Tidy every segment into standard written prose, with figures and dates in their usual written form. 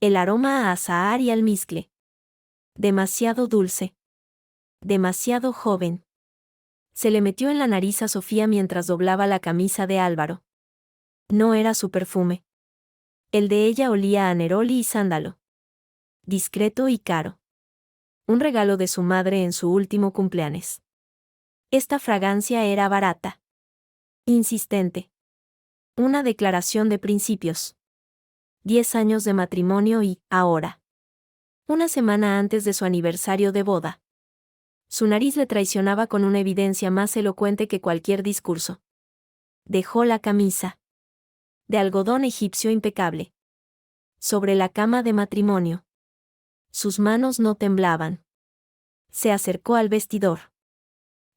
El aroma a azahar y almizcle. Demasiado dulce. Demasiado joven. Se le metió en la nariz a Sofía mientras doblaba la camisa de Álvaro. No era su perfume. El de ella olía a neroli y sándalo. Discreto y caro. Un regalo de su madre en su último cumpleaños. Esta fragancia era barata. Insistente. Una declaración de principios. 10 años de matrimonio y, ahora. Una semana antes de su aniversario de boda. Su nariz le traicionaba con una evidencia más elocuente que cualquier discurso. Dejó la camisa. De algodón egipcio impecable. Sobre la cama de matrimonio. Sus manos no temblaban. Se acercó al vestidor.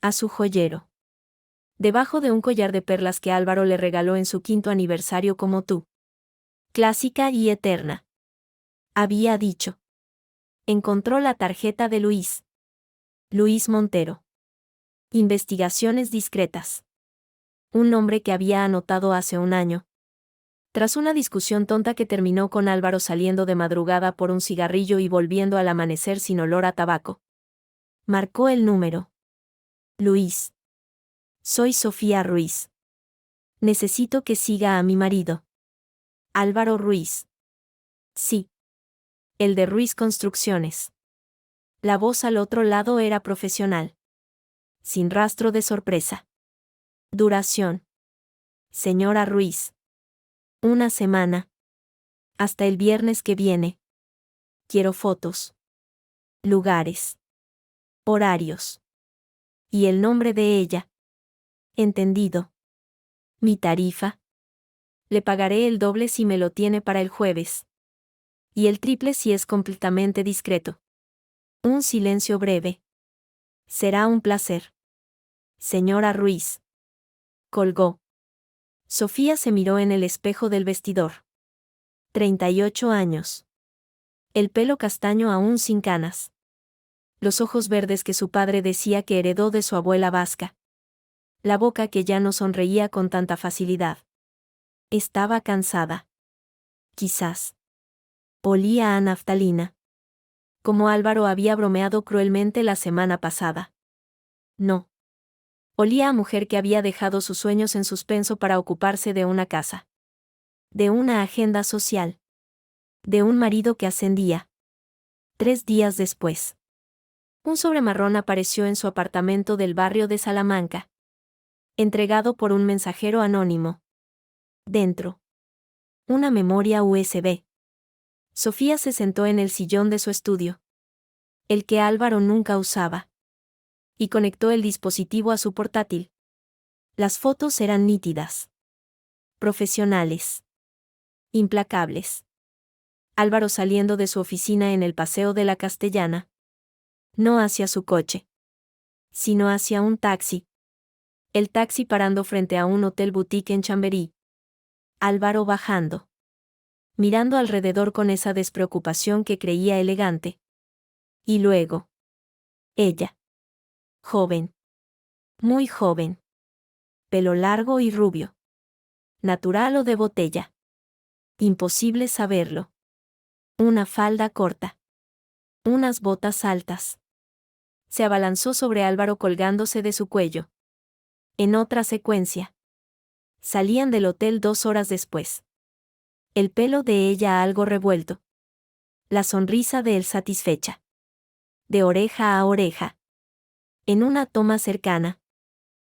A su joyero. Debajo de un collar de perlas que Álvaro le regaló en su 5º aniversario como tú. Clásica y eterna. Había dicho. Encontró la tarjeta de Luis. Luis Montero. Investigaciones discretas. Un nombre que había anotado hace un año. Tras una discusión tonta que terminó con Álvaro saliendo de madrugada por un cigarrillo y volviendo al amanecer sin olor a tabaco. Marcó el número. Luis. Soy Sofía Ruiz. Necesito que siga a mi marido. Álvaro Ruiz. Sí. El de Ruiz Construcciones. La voz al otro lado era profesional. Sin rastro de sorpresa. Duración. Señora Ruiz. 1 semana. Hasta el viernes que viene. Quiero fotos. Lugares. Horarios. Y el nombre de ella. Entendido. Mi tarifa. Le pagaré el doble si me lo tiene para el jueves. Y el triple si es completamente discreto. Un silencio breve. Será un placer. Señora Ruiz. Colgó. Sofía se miró en el espejo del vestidor. 38 años. El pelo castaño aún sin canas. Los ojos verdes que su padre decía que heredó de su abuela vasca. La boca que ya no sonreía con tanta facilidad. Estaba cansada. Quizás. Olía a naftalina. Como Álvaro había bromeado cruelmente la semana pasada. No. Olía a mujer que había dejado sus sueños en suspenso para ocuparse de una casa. De una agenda social. De un marido que ascendía. 3 días después. Un sobre marrón apareció en su apartamento del barrio de Salamanca. Entregado por un mensajero anónimo. Dentro. Una memoria USB. Sofía se sentó en el sillón de su estudio. El que Álvaro nunca usaba. Y conectó el dispositivo a su portátil. Las fotos eran nítidas. Profesionales. Implacables. Álvaro saliendo de su oficina en el Paseo de la Castellana. No hacia su coche. Sino hacia un taxi. El taxi parando frente a un hotel boutique en Chamberí. Álvaro bajando. Mirando alrededor con esa despreocupación que creía elegante. Y luego. Ella. Joven. Muy joven. Pelo largo y rubio. Natural o de botella. Imposible saberlo. Una falda corta. Unas botas altas. Se abalanzó sobre Álvaro colgándose de su cuello. En otra secuencia. Salían del hotel 2 horas después. El pelo de ella algo revuelto. La sonrisa de él satisfecha. De oreja a oreja. En una toma cercana.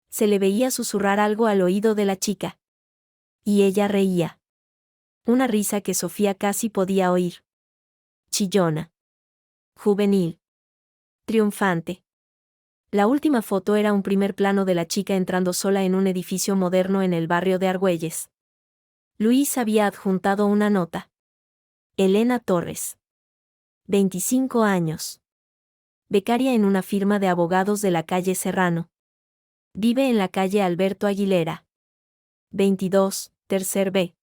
Se le veía susurrar algo al oído de la chica. Y ella reía. Una risa que Sofía casi podía oír. Chillona. Juvenil. Triunfante. La última foto era un primer plano de la chica entrando sola en un edificio moderno en el barrio de Argüelles. Luis había adjuntado una nota. Elena Torres. 25 años. Becaria en una firma de abogados de la calle Serrano. Vive en la calle Alberto Aguilera. 22, tercer B.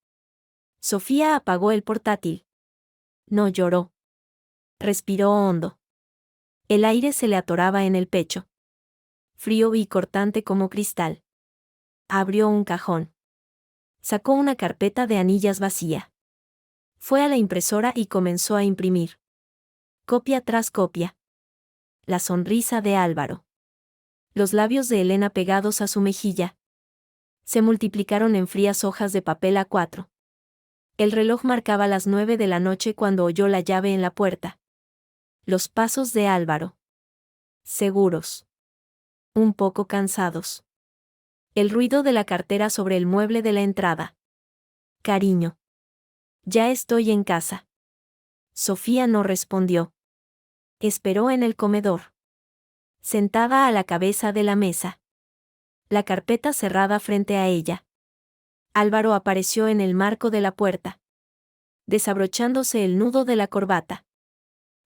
Sofía apagó el portátil. No lloró. Respiró hondo. El aire se le atoraba en el pecho. Frío y cortante como cristal. Abrió un cajón. Sacó una carpeta de anillas vacía. Fue a la impresora y comenzó a imprimir. Copia tras copia. La sonrisa de Álvaro. Los labios de Elena pegados a su mejilla. Se multiplicaron en frías hojas de papel A4. El reloj marcaba las 9 de la noche cuando oyó la llave en la puerta. Los pasos de Álvaro. Seguros. Un poco cansados. El ruido de la cartera sobre el mueble de la entrada. Cariño. Ya estoy en casa. Sofía no respondió. Esperó en el comedor. Sentada a la cabeza de la mesa. La carpeta cerrada frente a ella. Álvaro apareció en el marco de la puerta. Desabrochándose el nudo de la corbata.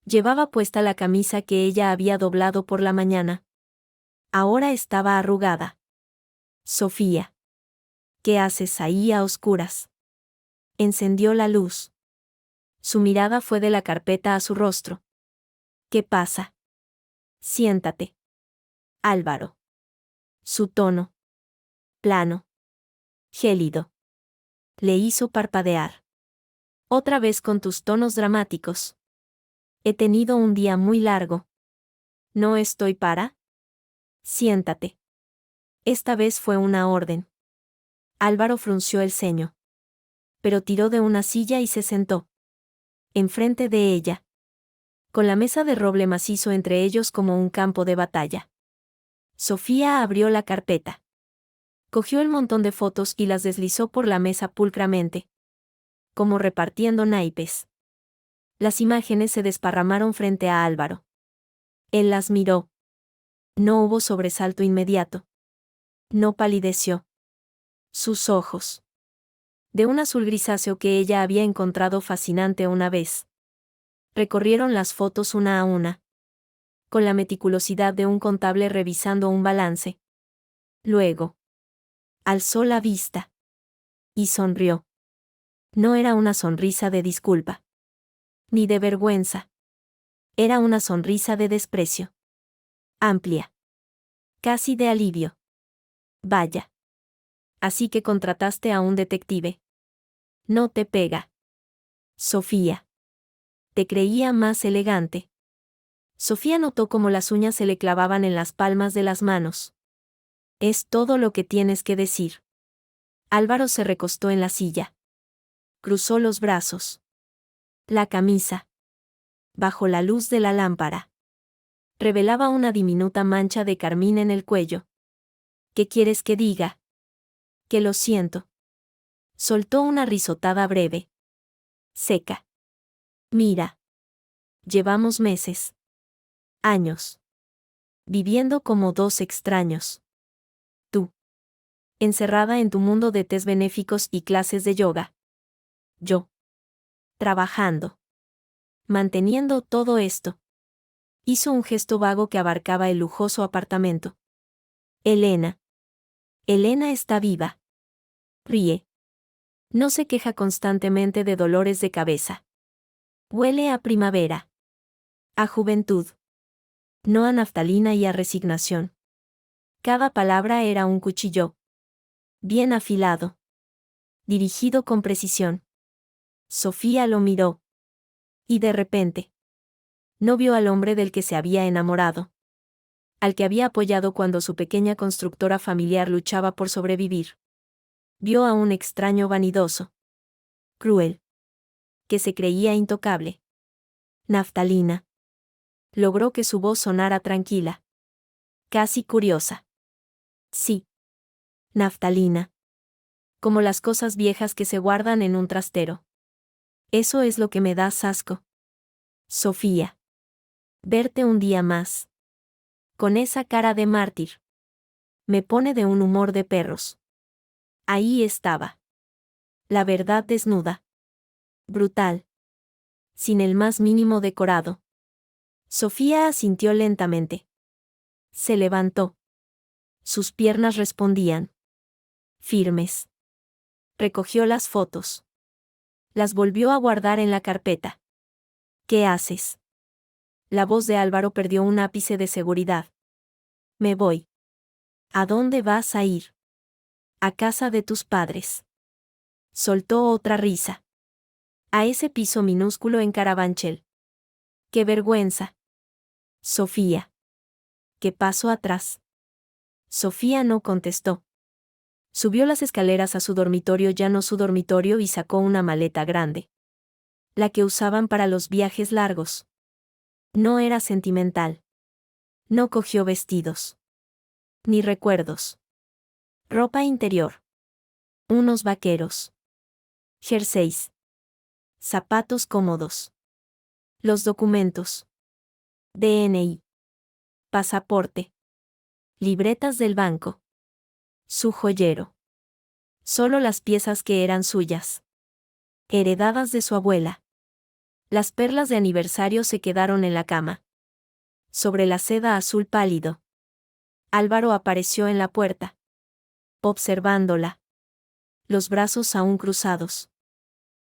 Llevaba puesta la camisa que ella había doblado por la mañana. Ahora estaba arrugada. Sofía. ¿Qué haces ahí a oscuras? Encendió la luz. Su mirada fue de la carpeta a su rostro. ¿Qué pasa? Siéntate. Álvaro. Su tono. Plano. Gélido. Le hizo parpadear. Otra vez con tus tonos dramáticos. He tenido un día muy largo. ¿No estoy para? Siéntate. Esta vez fue una orden. Álvaro frunció el ceño. Pero tiró de una silla y se sentó. Enfrente de ella. Con la mesa de roble macizo entre ellos como un campo de batalla. Sofía abrió la carpeta. Cogió el montón de fotos y las deslizó por la mesa pulcramente. Como repartiendo naipes. Las imágenes se desparramaron frente a Álvaro. Él las miró. No hubo sobresalto inmediato. No palideció. Sus ojos. De un azul grisáceo que ella había encontrado fascinante una vez. Recorrieron las fotos una a una. Con la meticulosidad de un contable revisando un balance. Luego. Alzó la vista. Y sonrió. No era una sonrisa de disculpa. Ni de vergüenza. Era una sonrisa de desprecio. Amplia. Casi de alivio. Vaya. Así que contrataste a un detective. No te pega. Sofía. Te creía más elegante. Sofía notó cómo las uñas se le clavaban en las palmas de las manos. Es todo lo que tienes que decir. Álvaro se recostó en la silla. Cruzó los brazos. La camisa. Bajo la luz de la lámpara. Revelaba una diminuta mancha de carmín en el cuello. ¿Qué quieres que diga? Que lo siento. Soltó una risotada breve. Seca. Mira. Llevamos meses. Años. Viviendo como dos extraños. Tú. Encerrada en tu mundo de tés benéficos y clases de yoga. Yo. Trabajando. Manteniendo todo esto. Hizo un gesto vago que abarcaba el lujoso apartamento. Elena. Elena está viva. Ríe. No se queja constantemente de dolores de cabeza. Huele a primavera. A juventud. No a naftalina y a resignación. Cada palabra era un cuchillo. Bien afilado. Dirigido con precisión. Sofía lo miró. Y de repente. No vio al hombre del que se había enamorado. Al que había apoyado cuando su pequeña constructora familiar luchaba por sobrevivir. Vio a un extraño vanidoso. Cruel. Que se creía intocable. Naftalina. Logró que su voz sonara tranquila. Casi curiosa. Sí. Naftalina. Como las cosas viejas que se guardan en un trastero. Eso es lo que me da asco. Sofía. Verte un día más. Con esa cara de mártir. Me pone de un humor de perros. Ahí estaba. La verdad desnuda. Brutal. Sin el más mínimo decorado. Sofía asintió lentamente. Se levantó. Sus piernas respondían. Firmes. Recogió las fotos. Las volvió a guardar en la carpeta. ¿Qué haces? La voz de Álvaro perdió un ápice de seguridad. Me voy. ¿A dónde vas a ir? A casa de tus padres. Soltó otra risa. A ese piso minúsculo en Carabanchel. ¡Qué vergüenza! Sofía. ¿Qué pasó atrás? Sofía no contestó. Subió las escaleras a su dormitorio, ya no su dormitorio, y sacó una maleta grande. La que usaban para los viajes largos. No era sentimental. No cogió vestidos. Ni recuerdos. Ropa interior. Unos vaqueros. Jerseys. Zapatos cómodos. Los documentos. DNI. Pasaporte. Libretas del banco. Su joyero. Solo las piezas que eran suyas. Heredadas de su abuela. Las perlas de aniversario se quedaron en la cama. Sobre la seda azul pálido. Álvaro apareció en la puerta. Observándola. Los brazos aún cruzados.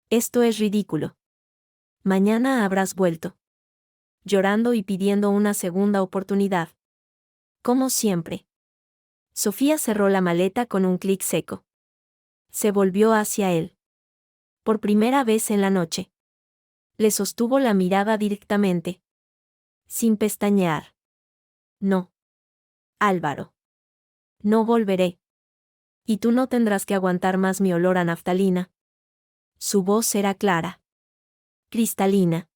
Esto es ridículo. Mañana habrás vuelto. Llorando y pidiendo una segunda oportunidad. Como siempre. Sofía cerró la maleta con un clic seco. Se volvió hacia él. Por primera vez en la noche. Le sostuvo la mirada directamente. Sin pestañear. No. Álvaro. No volveré. Y tú no tendrás que aguantar más mi olor a naftalina. Su voz era clara. Cristalina.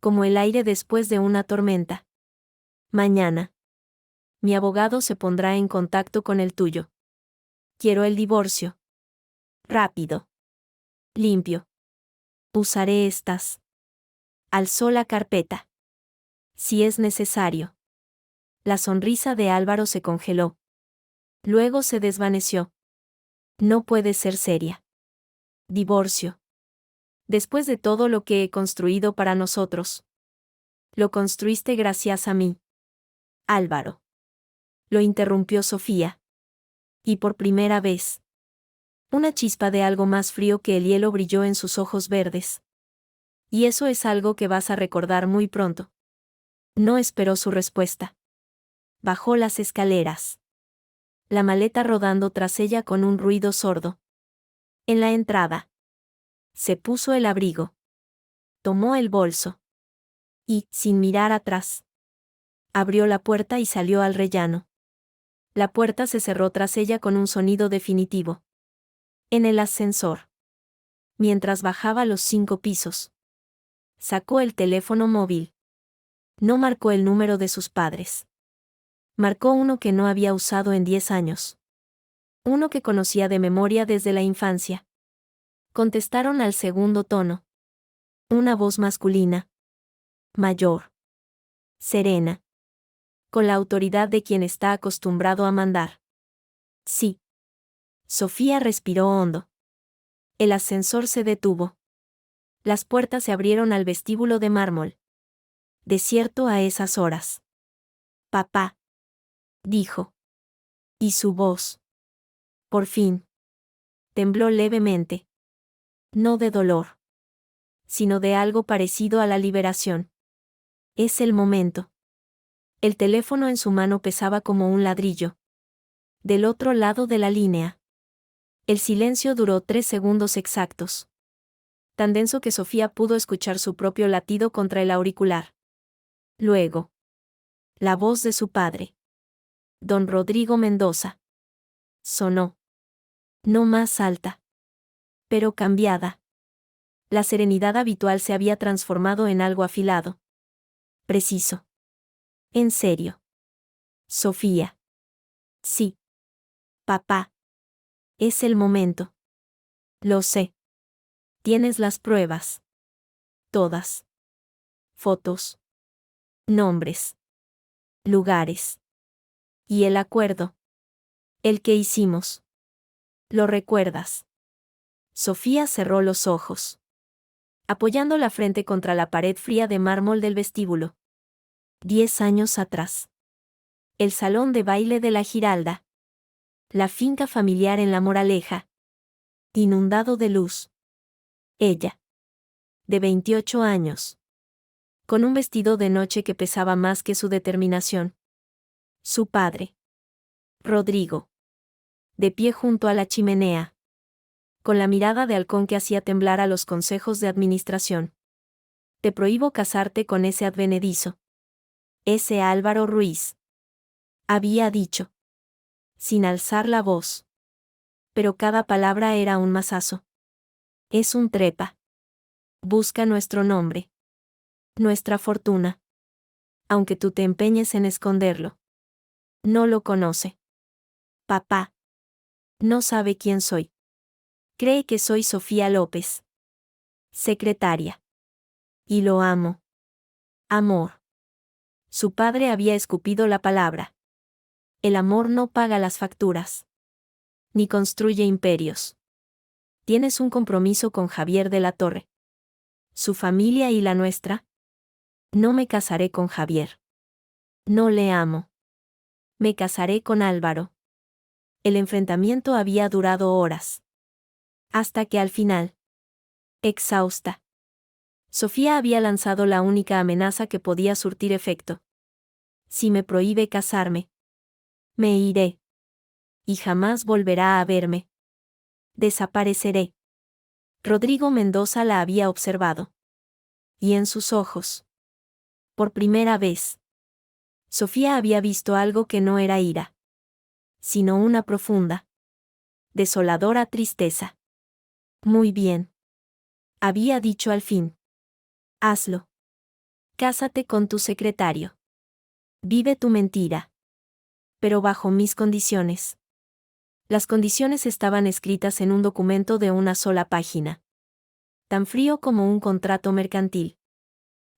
Como el aire después de una tormenta. Mañana. Mi abogado se pondrá en contacto con el tuyo. Quiero el divorcio. Rápido. Limpio. Usaré estas. Alzó la carpeta. Si es necesario. La sonrisa de Álvaro se congeló. Luego se desvaneció. No puede ser seria. Divorcio. Después de todo lo que he construido para nosotros. Lo construiste gracias a mí. Álvaro. Lo interrumpió Sofía. Y por primera vez. Una chispa de algo más frío que el hielo brilló en sus ojos verdes. Y eso es algo que vas a recordar muy pronto. No esperó su respuesta. Bajó las escaleras. La maleta rodando tras ella con un ruido sordo. En la entrada. Se puso el abrigo. Tomó el bolso. Y, sin mirar atrás, abrió la puerta y salió al rellano. La puerta se cerró tras ella con un sonido definitivo. En el ascensor. Mientras bajaba los 5 pisos. Sacó el teléfono móvil. No marcó el número de sus padres. Marcó uno que no había usado en 10 años. Uno que conocía de memoria desde la infancia. Contestaron al segundo tono. Una voz masculina. Mayor. Serena. Con la autoridad de quien está acostumbrado a mandar. Sí. Sofía respiró hondo. El ascensor se detuvo. Las puertas se abrieron al vestíbulo de mármol. Desierto a esas horas. Papá. Dijo. Y su voz. Por fin. Tembló levemente. No de dolor. Sino de algo parecido a la liberación. Es el momento. El teléfono en su mano pesaba como un ladrillo. Del otro lado de la línea. El silencio duró 3 segundos exactos. Tan denso que Sofía pudo escuchar su propio latido contra el auricular. Luego. La voz de su padre. Don Rodrigo Mendoza. Sonó. No más alta. Pero cambiada. La serenidad habitual se había transformado en algo afilado. Preciso. En serio. Sofía. Sí. Papá. Es el momento. Lo sé. Tienes las pruebas. Todas. Fotos. Nombres. Lugares. Y el acuerdo. El que hicimos. ¿Lo recuerdas? Sofía cerró los ojos. Apoyando la frente contra la pared fría de mármol del vestíbulo. 10 años atrás. El salón de baile de la Giralda. La finca familiar en La Moraleja. Inundado de luz. Ella. De 28 años. Con un vestido de noche que pesaba más que su determinación. Su padre. Rodrigo. De pie junto a la chimenea. con la mirada de halcón que hacía temblar a los consejos de administración. Te prohíbo casarte con ese advenedizo. Ese Álvaro Ruiz. Había dicho. Sin alzar la voz. Pero cada palabra era un mazazo. Es un trepa. Busca nuestro nombre. Nuestra fortuna. Aunque tú te empeñes en esconderlo. No lo conoce. Papá. No sabe quién soy. Cree que soy Sofía López. Secretaria. Y lo amo. Amor. Su padre había escupido la palabra. El amor no paga las facturas. Ni construye imperios. Tienes un compromiso con Javier de la Torre. Su familia y la nuestra. No me casaré con Javier. No le amo. Me casaré con Álvaro. El enfrentamiento había durado horas. Hasta que al final. Exhausta. Sofía había lanzado la única amenaza que podía surtir efecto. Si me prohíbe casarme. Me iré. Y jamás volverá a verme. Desapareceré. Rodrigo Mendoza la había observado. Y en sus ojos. Por primera vez. Sofía había visto algo que no era ira. Sino una profunda. Desoladora tristeza. Muy bien. Había dicho al fin. Hazlo. Cásate con tu secretario. Vive tu mentira. Pero bajo mis condiciones. Las condiciones estaban escritas en un documento de una sola página. Tan frío como un contrato mercantil.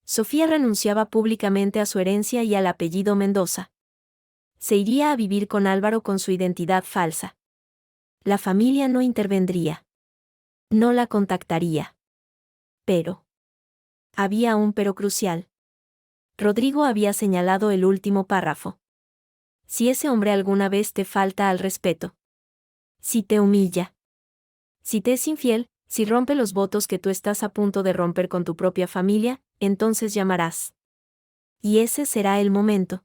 Sofía renunciaba públicamente a su herencia y al apellido Mendoza. Se iría a vivir con Álvaro con su identidad falsa. La familia no intervendría. No la contactaría. Pero. Había un pero crucial. Rodrigo había señalado el último párrafo. Si ese hombre alguna vez te falta al respeto. Si te humilla. Si te es infiel, si rompe los votos que tú estás a punto de romper con tu propia familia, entonces llamarás. Y ese será el momento.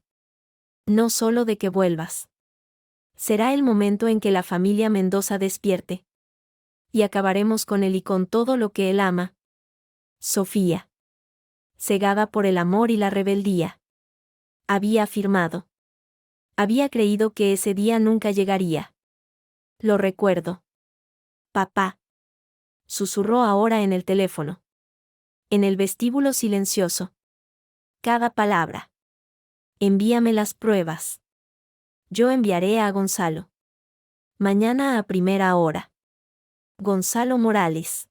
No solo de que vuelvas. Será el momento en que la familia Mendoza despierte. Y acabaremos con él y con todo lo que él ama. Sofía. Cegada por el amor y la rebeldía. Había afirmado. Había creído que ese día nunca llegaría. Lo recuerdo. Papá. Susurró ahora en el teléfono. En el vestíbulo silencioso. Cada palabra. Envíame las pruebas. Yo enviaré a Gonzalo. Mañana a primera hora. Gonzalo Morales.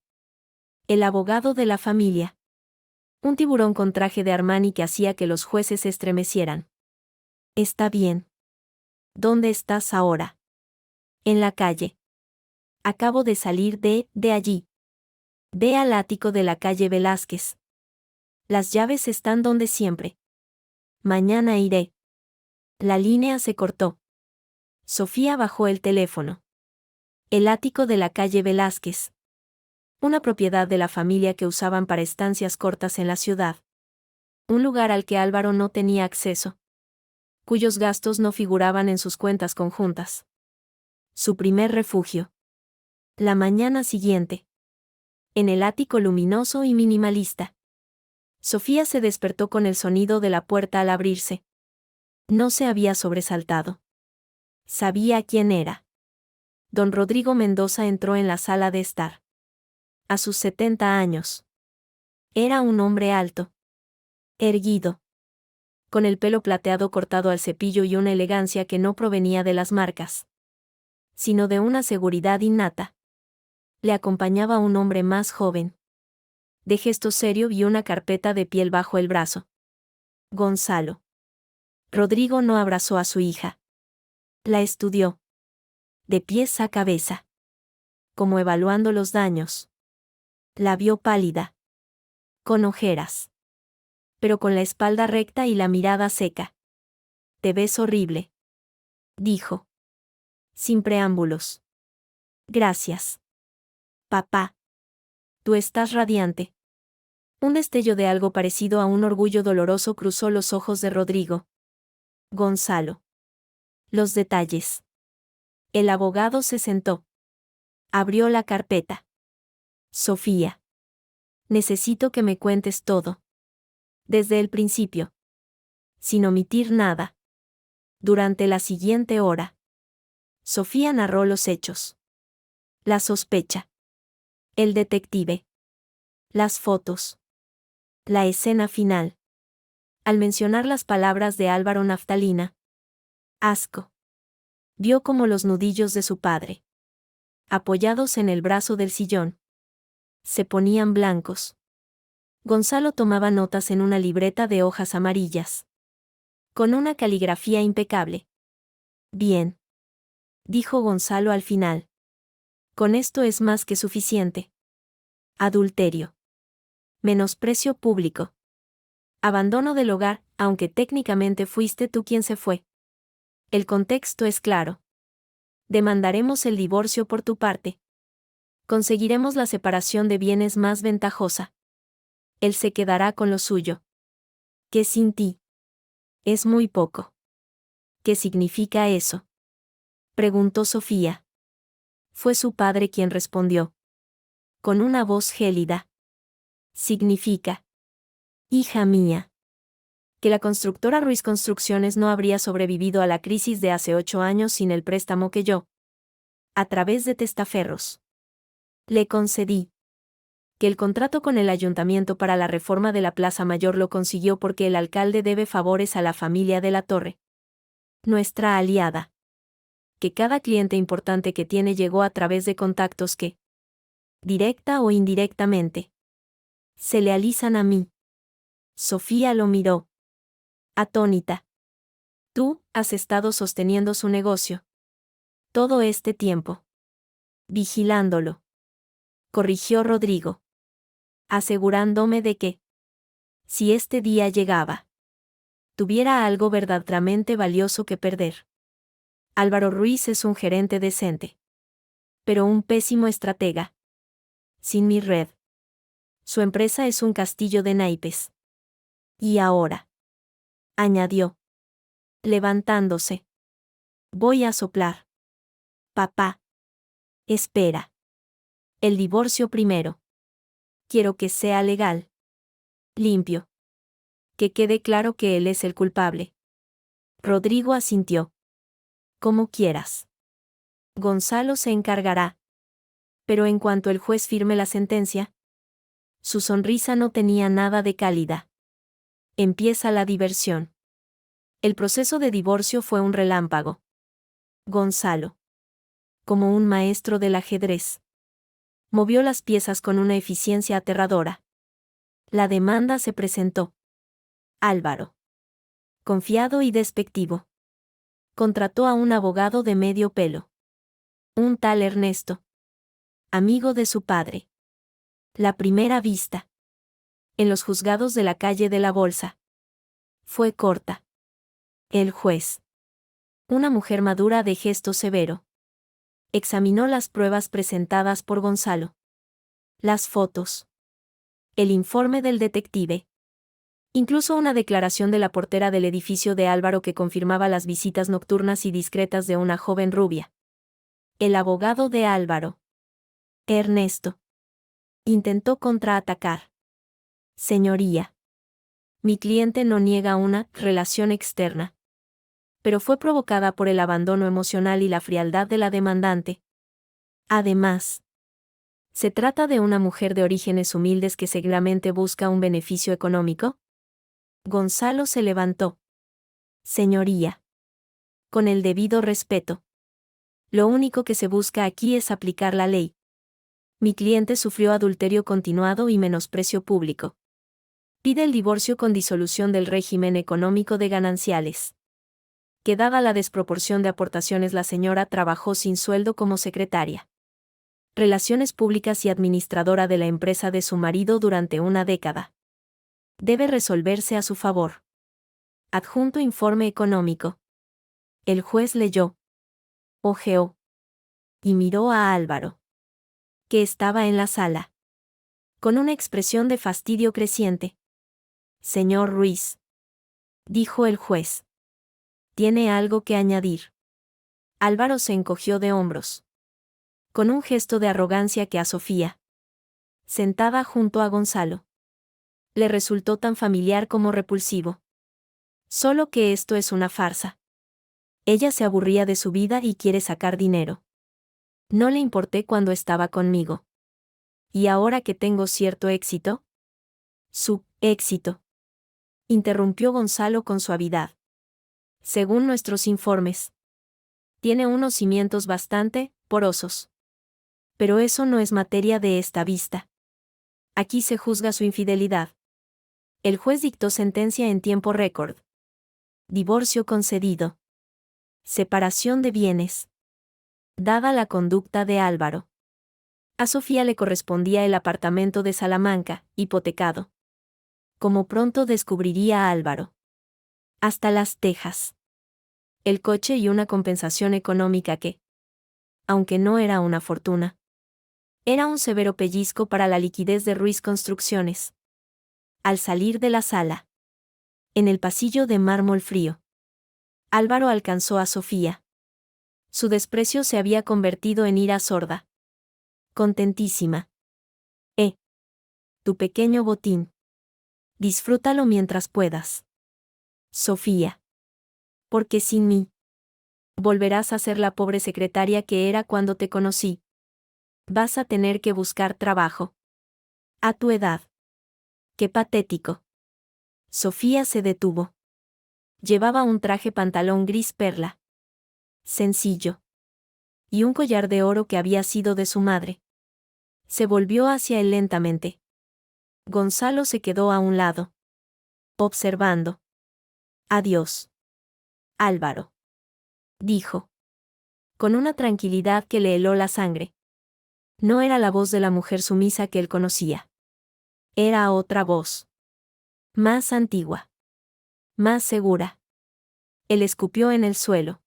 El abogado de la familia. Un tiburón con traje de Armani que hacía que los jueces se estremecieran. Está bien. ¿Dónde estás ahora? En la calle. Acabo de salir de allí. Ve al ático de la calle Velázquez. Las llaves están donde siempre. Mañana iré. La línea se cortó. Sofía bajó el teléfono. El ático de la calle Velázquez. Una propiedad de la familia que usaban para estancias cortas en la ciudad. Un lugar al que Álvaro no tenía acceso. Cuyos gastos no figuraban en sus cuentas conjuntas. Su primer refugio. La mañana siguiente. En el ático luminoso y minimalista. Sofía se despertó con el sonido de la puerta al abrirse. No se había sobresaltado. Sabía quién era. Don Rodrigo Mendoza entró en la sala de estar. A sus 70 años. Era un hombre alto. Erguido. Con el pelo plateado cortado al cepillo y una elegancia que no provenía de las marcas. Sino de una seguridad innata. Le acompañaba un hombre más joven. De gesto serio y una carpeta de piel bajo el brazo. Gonzalo. Rodrigo no abrazó a su hija. La estudió. De pies a cabeza. Como evaluando los daños. La vio pálida. Con ojeras. Pero con la espalda recta y la mirada seca. Te ves horrible. Dijo. Sin preámbulos. Gracias. Papá. Tú estás radiante. Un destello de algo parecido a un orgullo doloroso cruzó los ojos de Rodrigo. Gonzalo. Los detalles. El abogado se sentó. Abrió la carpeta. Sofía. Necesito que me cuentes todo. Desde el principio. Sin omitir nada. Durante la siguiente hora. Sofía narró los hechos. La sospecha. El detective. Las fotos. La escena final. Al mencionar las palabras de Álvaro Naftalina. Asco. Vio como los nudillos de su padre, apoyados en el brazo del sillón, se ponían blancos. Gonzalo tomaba notas en una libreta de hojas amarillas, con una caligrafía impecable. Bien, dijo Gonzalo al final. Con esto es más que suficiente. Adulterio. Menosprecio público. Abandono del hogar, aunque técnicamente fuiste tú quien se fue. El contexto es claro. Demandaremos el divorcio por tu parte. Conseguiremos la separación de bienes más ventajosa. Él se quedará con lo suyo. ¿Qué sin ti? Es muy poco. ¿Qué significa eso? Preguntó Sofía. Fue su padre quien respondió. Con una voz gélida. Significa. Hija mía. Que la constructora Ruiz Construcciones no habría sobrevivido a la crisis de hace 8 años sin el préstamo que yo, a través de testaferros, le concedí. Que el contrato con el ayuntamiento para la reforma de la Plaza Mayor lo consiguió porque el alcalde debe favores a la familia de la Torre, nuestra aliada. Que cada cliente importante que tiene llegó a través de contactos que, directa o indirectamente, se le alisan a mí. Sofía lo miró, atónita. Tú has estado sosteniendo su negocio todo este tiempo, vigilándolo, corrigió Rodrigo, asegurándome de que, si este día llegaba, tuviera algo verdaderamente valioso que perder. Álvaro Ruiz es un gerente decente, pero un pésimo estratega. Sin mi red, su empresa es un castillo de naipes. Y ahora, añadió, levantándose, voy a soplar. Papá. Espera. El divorcio primero. Quiero que sea legal. Limpio. Que quede claro que él es el culpable. Rodrigo asintió. Como quieras. Gonzalo se encargará. Pero en cuanto el juez firme la sentencia, su sonrisa no tenía nada de cálida. Empieza la diversión. El proceso de divorcio fue un relámpago. Gonzalo, como un maestro del ajedrez, movió las piezas con una eficiencia aterradora. La demanda se presentó. Álvaro, confiado y despectivo, contrató a un abogado de medio pelo. Un tal Ernesto, amigo de su padre. La primera vista, en los juzgados de la calle de la Bolsa, fue corta. El juez, una mujer madura de gesto severo, examinó las pruebas presentadas por Gonzalo. Las fotos. El informe del detective. Incluso una declaración de la portera del edificio de Álvaro que confirmaba las visitas nocturnas y discretas de una joven rubia. El abogado de Álvaro, Ernesto, intentó contraatacar. Señoría, mi cliente no niega una relación externa, pero fue provocada por el abandono emocional y la frialdad de la demandante. Además, ¿se trata de una mujer de orígenes humildes que seguramente busca un beneficio económico? Gonzalo se levantó. Señoría, con el debido respeto. Lo único que se busca aquí es aplicar la ley. Mi cliente sufrió adulterio continuado y menosprecio público. Pide el divorcio con disolución del régimen económico de gananciales. Que dada la desproporción de aportaciones la señora trabajó sin sueldo como secretaria, relaciones públicas y administradora de la empresa de su marido durante una década. Debe resolverse a su favor. Adjunto informe económico. El juez leyó. Ojeó. Y miró a Álvaro, que estaba en la sala, con una expresión de fastidio creciente. Señor Ruiz, dijo el juez, ¿tiene algo que añadir? Álvaro se encogió de hombros. con un gesto de arrogancia que a Sofía, sentada junto a Gonzalo, le resultó tan familiar como repulsivo. Solo que esto es una farsa. Ella se aburría de su vida y quiere sacar dinero. No le importé cuando estaba conmigo. ¿Y ahora que tengo cierto éxito? Su éxito, interrumpió Gonzalo con suavidad. Según nuestros informes, tiene unos cimientos bastante porosos. Pero eso no es materia de esta vista. Aquí se juzga su infidelidad. El juez dictó sentencia en tiempo récord. Divorcio concedido. Separación de bienes. Dada la conducta de Álvaro. A Sofía le correspondía el apartamento de Salamanca, hipotecado. Como pronto descubriría Álvaro. Hasta las tejas. El coche y una compensación económica que, aunque no era una fortuna, era un severo pellizco para la liquidez de Ruiz Construcciones. Al salir de la sala, en el pasillo de mármol frío, Álvaro alcanzó a Sofía. Su desprecio se había convertido en ira sorda. Contentísima. Tu pequeño botín. Disfrútalo mientras puedas. Sofía. Porque sin mí, volverás a ser la pobre secretaria que era cuando te conocí. Vas a tener que buscar trabajo. A tu edad. Qué patético. Sofía se detuvo. Llevaba un traje pantalón gris perla. Sencillo. Y un collar de oro que había sido de su madre. Se volvió hacia él lentamente. Gonzalo se quedó a un lado. Observando. Adiós. Álvaro. Dijo. Con una tranquilidad que le heló la sangre. No era la voz de la mujer sumisa que él conocía. Era otra voz. Más antigua. Más segura. Él escupió en el suelo.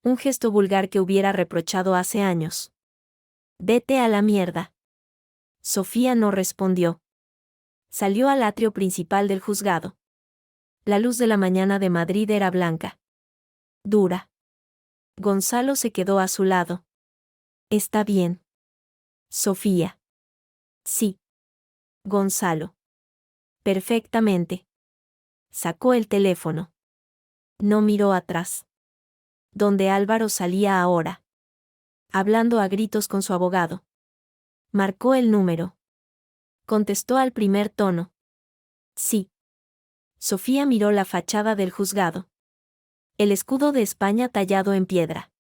Un gesto vulgar que hubiera reprochado hace años. Vete a la mierda. Sofía no respondió. Salió al atrio principal del juzgado. La luz de la mañana de Madrid era blanca. Dura. Gonzalo se quedó a su lado. Está bien. Sofía. Sí. Gonzalo. Perfectamente. Sacó el teléfono. No miró atrás. Donde Álvaro salía ahora. Hablando a gritos con su abogado. Marcó el número. Contestó al primer tono. Sí. Sofía miró la fachada del juzgado. El escudo de España tallado en piedra.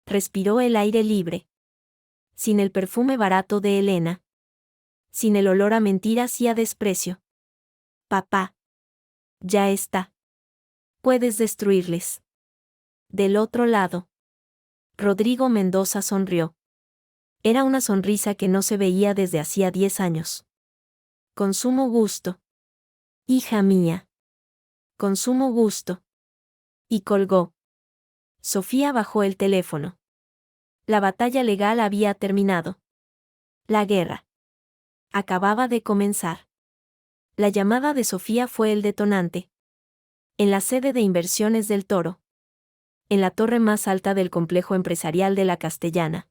Respiró el aire libre. Sin el perfume barato de Elena. Sin el olor a mentiras y a desprecio. Papá. Ya está. Puedes destruirles. Del otro lado. Rodrigo Mendoza sonrió. Era una sonrisa que no se veía desde hacía 10 años. Con sumo gusto. Hija mía. Con sumo gusto. Y colgó. Sofía bajó el teléfono. La batalla legal había terminado. La guerra acababa de comenzar. La llamada de Sofía fue el detonante. En la sede de inversiones del Toro. En la torre más alta del complejo empresarial de la Castellana.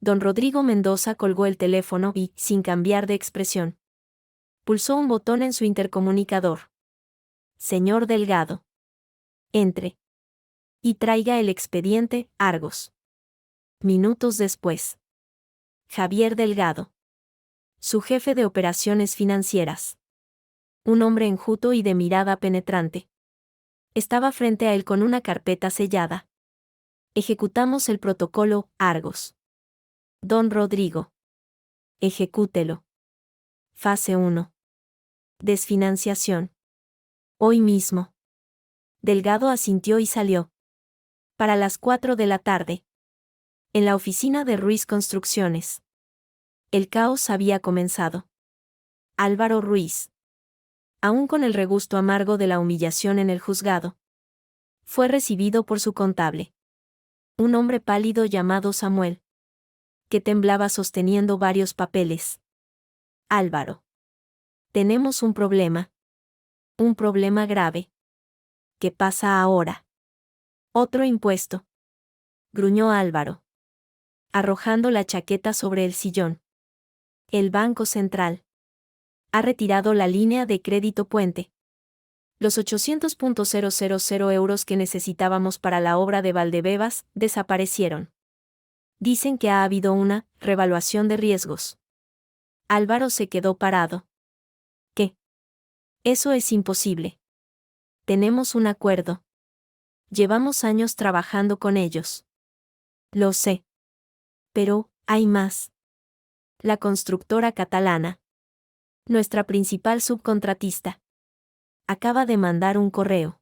Don Rodrigo Mendoza colgó el teléfono y, sin cambiar de expresión, pulsó un botón en su intercomunicador. Señor Delgado. Entre. Y traiga el expediente, Argos. Minutos después. Javier Delgado. Su jefe de operaciones financieras. Un hombre enjuto y de mirada penetrante. Estaba frente a él con una carpeta sellada. Ejecutamos el protocolo, Argos. Don Rodrigo. Ejecútelo. Fase 1. Desfinanciación. Hoy mismo. Delgado asintió y salió. Para las 4 de la tarde. En la oficina de Ruiz Construcciones. El caos había comenzado. Álvaro Ruiz. Aún con el regusto amargo de la humillación en el juzgado. Fue recibido por su contable. Un hombre pálido llamado Samuel. Que temblaba sosteniendo varios papeles. Álvaro. Tenemos un problema. Un problema grave. ¿Qué pasa ahora? Otro impuesto. Gruñó Álvaro. arrojando la chaqueta sobre el sillón. El Banco Central ha retirado la línea de crédito puente. Los 800.000 euros que necesitábamos para la obra de Valdebebas desaparecieron. Dicen que ha habido una revaluación de riesgos. Álvaro se quedó parado. ¿Qué? Eso es imposible. Tenemos un acuerdo. Llevamos años trabajando con ellos. Lo sé. Pero, hay más. La constructora catalana, nuestra principal subcontratista, acaba de mandar un correo.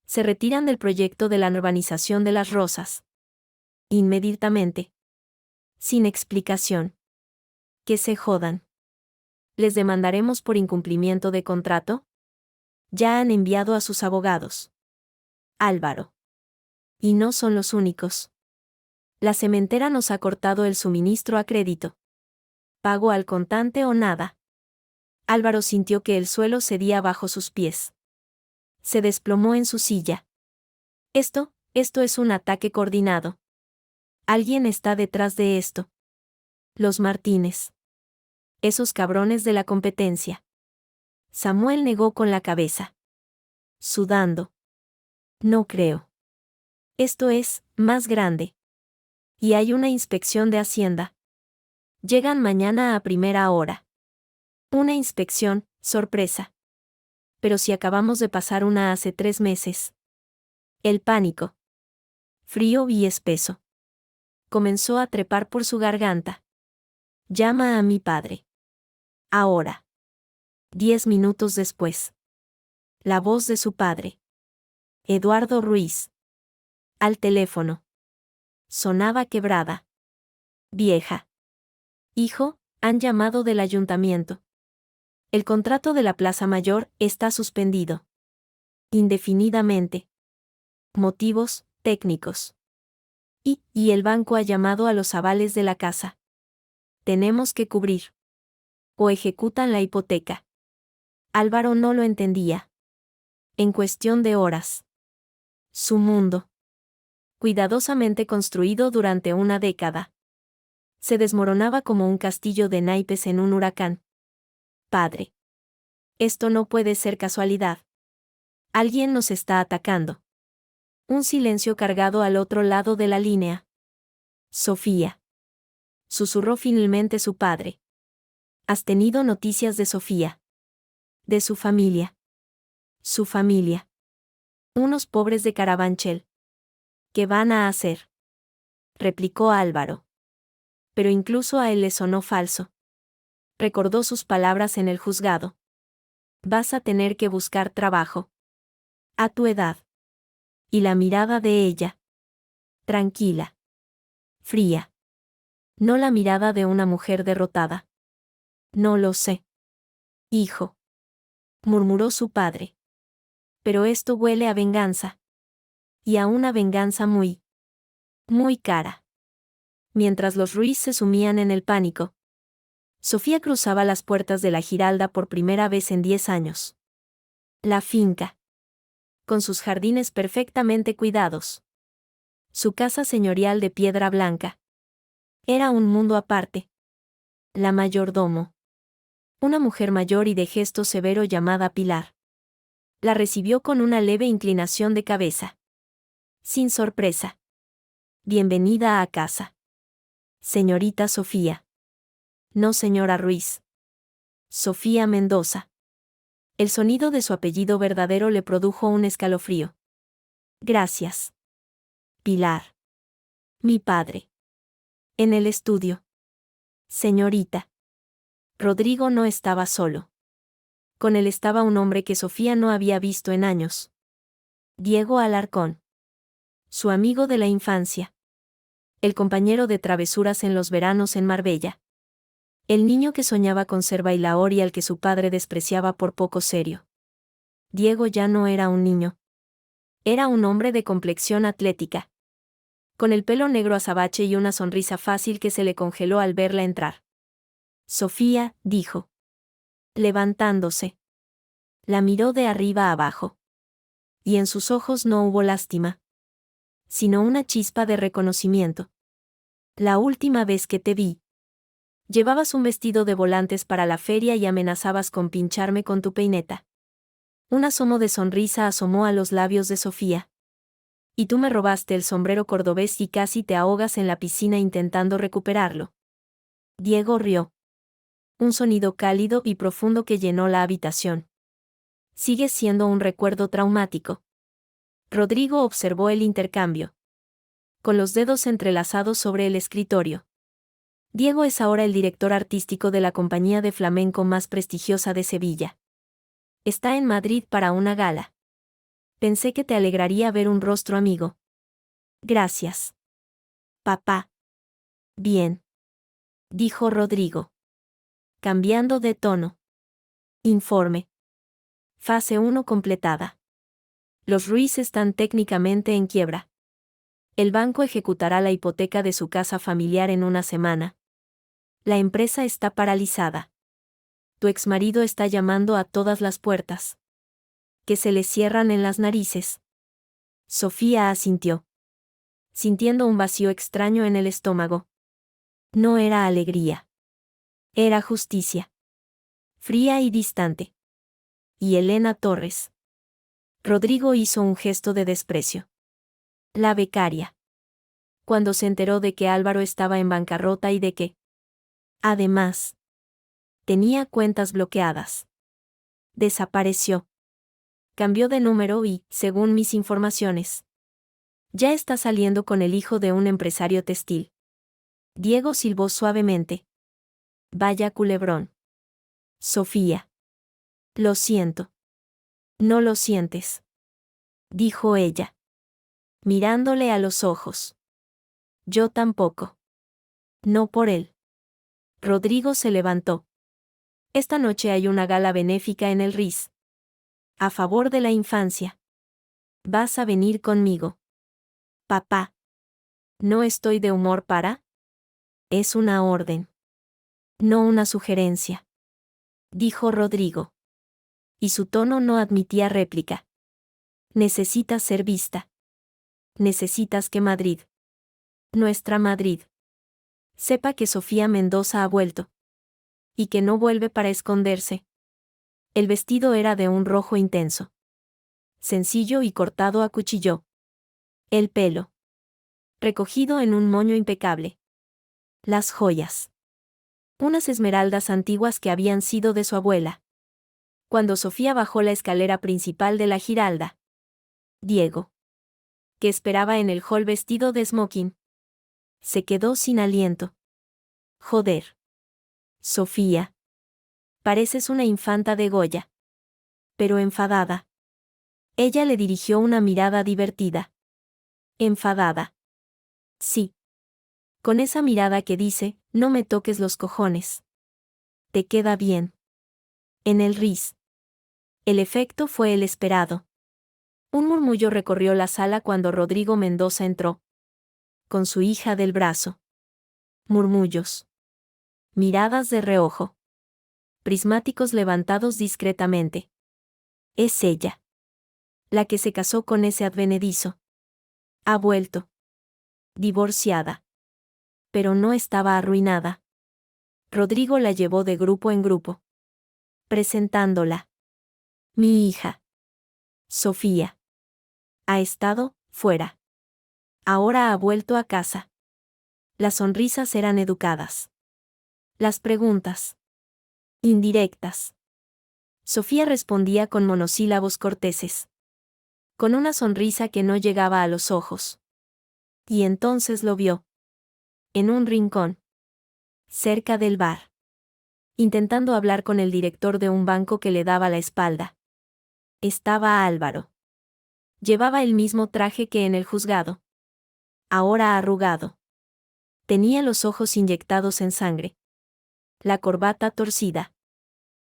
Se retiran del proyecto de la urbanización de Las Rosas. Inmediatamente. Sin explicación. Que se jodan. ¿Les demandaremos por incumplimiento de contrato? Ya han enviado a sus abogados. Álvaro. Y no son los únicos. La cementera nos ha cortado el suministro a crédito. ¿Pago al contante o nada? Álvaro sintió que el suelo cedía bajo sus pies. Se desplomó en su silla. Esto es un ataque coordinado. Alguien está detrás de esto. Los Martínez. Esos cabrones de la competencia. Samuel negó con la cabeza. Sudando. No creo. Esto es más grande. Y hay una inspección de Hacienda. Llegan mañana a primera hora. Una inspección, sorpresa. Pero si acabamos de pasar una hace 3 meses. El pánico. Frío y espeso. Comenzó a trepar por su garganta. Llama a mi padre. Ahora. 10 minutos después. La voz de su padre. Eduardo Ruiz. Al teléfono. Sonaba quebrada. Vieja. Hijo, han llamado del ayuntamiento. El contrato de la Plaza Mayor está suspendido. Indefinidamente. Motivos técnicos. Y el banco ha llamado a los avales de la casa. Tenemos que cubrir. O ejecutan la hipoteca. Álvaro no lo entendía. En cuestión de horas. Su mundo, cuidadosamente construido durante una década, se desmoronaba como un castillo de naipes en un huracán. Padre. Esto no puede ser casualidad. Alguien nos está atacando. Un silencio cargado al otro lado de la línea. Sofía. Susurró finalmente su padre. ¿Has tenido noticias de Sofía? De su familia. Su familia. Unos pobres de Carabanchel. ¿Qué van a hacer? Replicó Álvaro. Pero incluso a él le sonó falso. Recordó sus palabras en el juzgado. Vas a tener que buscar trabajo. A tu edad. Y la mirada de ella. Tranquila. Fría. No la mirada de una mujer derrotada. No lo sé. Hijo. Murmuró su padre. Pero esto huele a venganza. Y a una venganza muy cara. Mientras los Ruiz se sumían en el pánico, Sofía cruzaba las puertas de la Giralda por primera vez en 10 años. La finca. Con sus jardines perfectamente cuidados. Su casa señorial de piedra blanca. Era un mundo aparte. La mayordomo. Una mujer mayor y de gesto severo llamada Pilar. La recibió con una leve inclinación de cabeza. Sin sorpresa. Bienvenida a casa. Señorita Sofía. No, señora Ruiz. Sofía Mendoza. El sonido de su apellido verdadero le produjo un escalofrío. Gracias. Pilar. Mi padre. En el estudio. Señorita. Rodrigo no estaba solo. Con él estaba un hombre que Sofía no había visto en años. Diego Alarcón. Su amigo de la infancia. El compañero de travesuras en los veranos en Marbella. El niño que soñaba con ser bailaor y al que su padre despreciaba por poco serio. Diego ya no era un niño. Era un hombre de complexión atlética. Con el pelo negro azabache y una sonrisa fácil que se le congeló al verla entrar. Sofía, dijo. Levantándose. La miró de arriba a abajo. Y en sus ojos no hubo lástima, sino una chispa de reconocimiento. La última vez que te vi. Llevabas un vestido de volantes para la feria y amenazabas con pincharme con tu peineta. Un asomo de sonrisa asomó a los labios de Sofía. Y tú me robaste el sombrero cordobés y casi te ahogas en la piscina intentando recuperarlo. Diego rió. Un sonido cálido y profundo que llenó la habitación. Sigue siendo un recuerdo traumático. Rodrigo observó el intercambio. Con los dedos entrelazados sobre el escritorio. Diego es ahora el director artístico de la compañía de flamenco más prestigiosa de Sevilla. Está en Madrid para una gala. Pensé que te alegraría ver un rostro amigo. Gracias. Papá. Bien. Dijo Rodrigo. Cambiando de tono. Informe. Fase 1 completada. Los Ruiz están técnicamente en quiebra. El banco ejecutará la hipoteca de su casa familiar en una semana. La empresa está paralizada. Tu exmarido está llamando a todas las puertas. Que se le cierran en las narices. Sofía asintió. Sintiendo un vacío extraño en el estómago. No era alegría. Era justicia. Fría y distante. Y Elena Torres. Rodrigo hizo un gesto de desprecio. La becaria. Cuando se enteró de que Álvaro estaba en bancarrota y de que, además, tenía cuentas bloqueadas. Desapareció. Cambió de número y, según mis informaciones, ya está saliendo con el hijo de un empresario textil. Diego silbó suavemente. Vaya culebrón. Sofía. Lo siento. No lo sientes. Dijo ella. Mirándole a los ojos. Yo tampoco. No por él. Rodrigo se levantó. Esta noche hay una gala benéfica en el RIS. A favor de la infancia. ¿Vas a venir conmigo? Papá. No estoy de humor para. Es una orden. No una sugerencia. Dijo Rodrigo. Y su tono no admitía réplica. Necesitas ser vista. Necesitas que Madrid. Nuestra Madrid. Sepa que Sofía Mendoza ha vuelto. Y que no vuelve para esconderse. El vestido era de un rojo intenso. Sencillo y cortado a cuchillo. El pelo. Recogido en un moño impecable. Las joyas. Unas esmeraldas antiguas que habían sido de su abuela. Cuando Sofía bajó la escalera principal de la Giralda. Diego. Que esperaba en el hall vestido de smoking. Se quedó sin aliento. Joder. Sofía. Pareces una infanta de Goya. Pero enfadada. Ella le dirigió una mirada divertida. Enfadada. Sí. Con esa mirada que dice, no me toques los cojones. Te queda bien. En el RIS. El efecto fue el esperado. Un murmullo recorrió la sala cuando Rodrigo Mendoza entró. Con su hija del brazo. Murmullos. Miradas de reojo. Prismáticos levantados discretamente. Es ella. La que se casó con ese advenedizo. Ha vuelto. Divorciada. Pero no estaba arruinada. Rodrigo la llevó de grupo en grupo. Presentándola. Mi hija. Sofía. Ha estado, fuera. Ahora ha vuelto a casa. Las sonrisas eran educadas. Las preguntas. Indirectas. Sofía respondía con monosílabos corteses. Con una sonrisa que no llegaba a los ojos. Y entonces lo vio. En un rincón. Cerca del bar. Intentando hablar con el director de un banco que le daba la espalda. Estaba Álvaro. Llevaba el mismo traje que en el juzgado. Ahora arrugado. Tenía los ojos inyectados en sangre. La corbata torcida.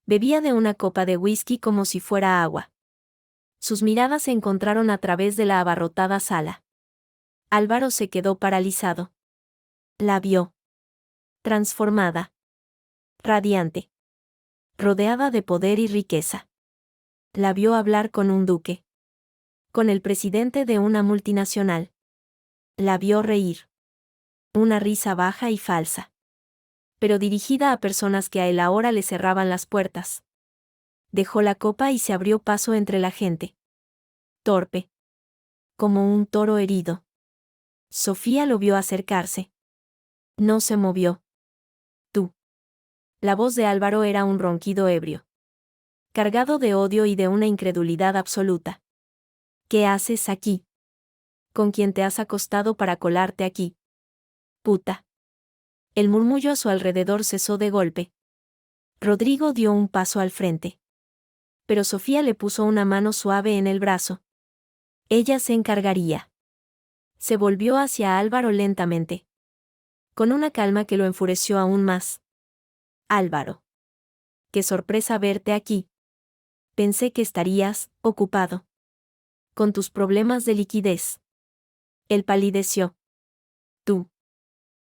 Bebía de una copa de whisky como si fuera agua. Sus miradas se encontraron a través de la abarrotada sala. Álvaro se quedó paralizado. La vio. Transformada. Radiante. Rodeada de poder y riqueza. La vio hablar con un duque. Con el presidente de una multinacional. La vio reír. Una risa baja y falsa. Pero dirigida a personas que a él ahora le cerraban las puertas. Dejó la copa y se abrió paso entre la gente. Torpe. Como un toro herido. Sofía lo vio acercarse. No se movió. Tú. La voz de Álvaro era un ronquido ebrio. Cargado de odio y de una incredulidad absoluta. ¿Qué haces aquí? ¿Con quién te has acostado para colarte aquí? Puta. El murmullo a su alrededor cesó de golpe. Rodrigo dio un paso al frente. Pero Sofía le puso una mano suave en el brazo. Ella se encargaría. Se volvió hacia Álvaro lentamente. Con una calma que lo enfureció aún más. Álvaro. Qué sorpresa verte aquí. Pensé que estarías ocupado. Con tus problemas de liquidez. Él palideció.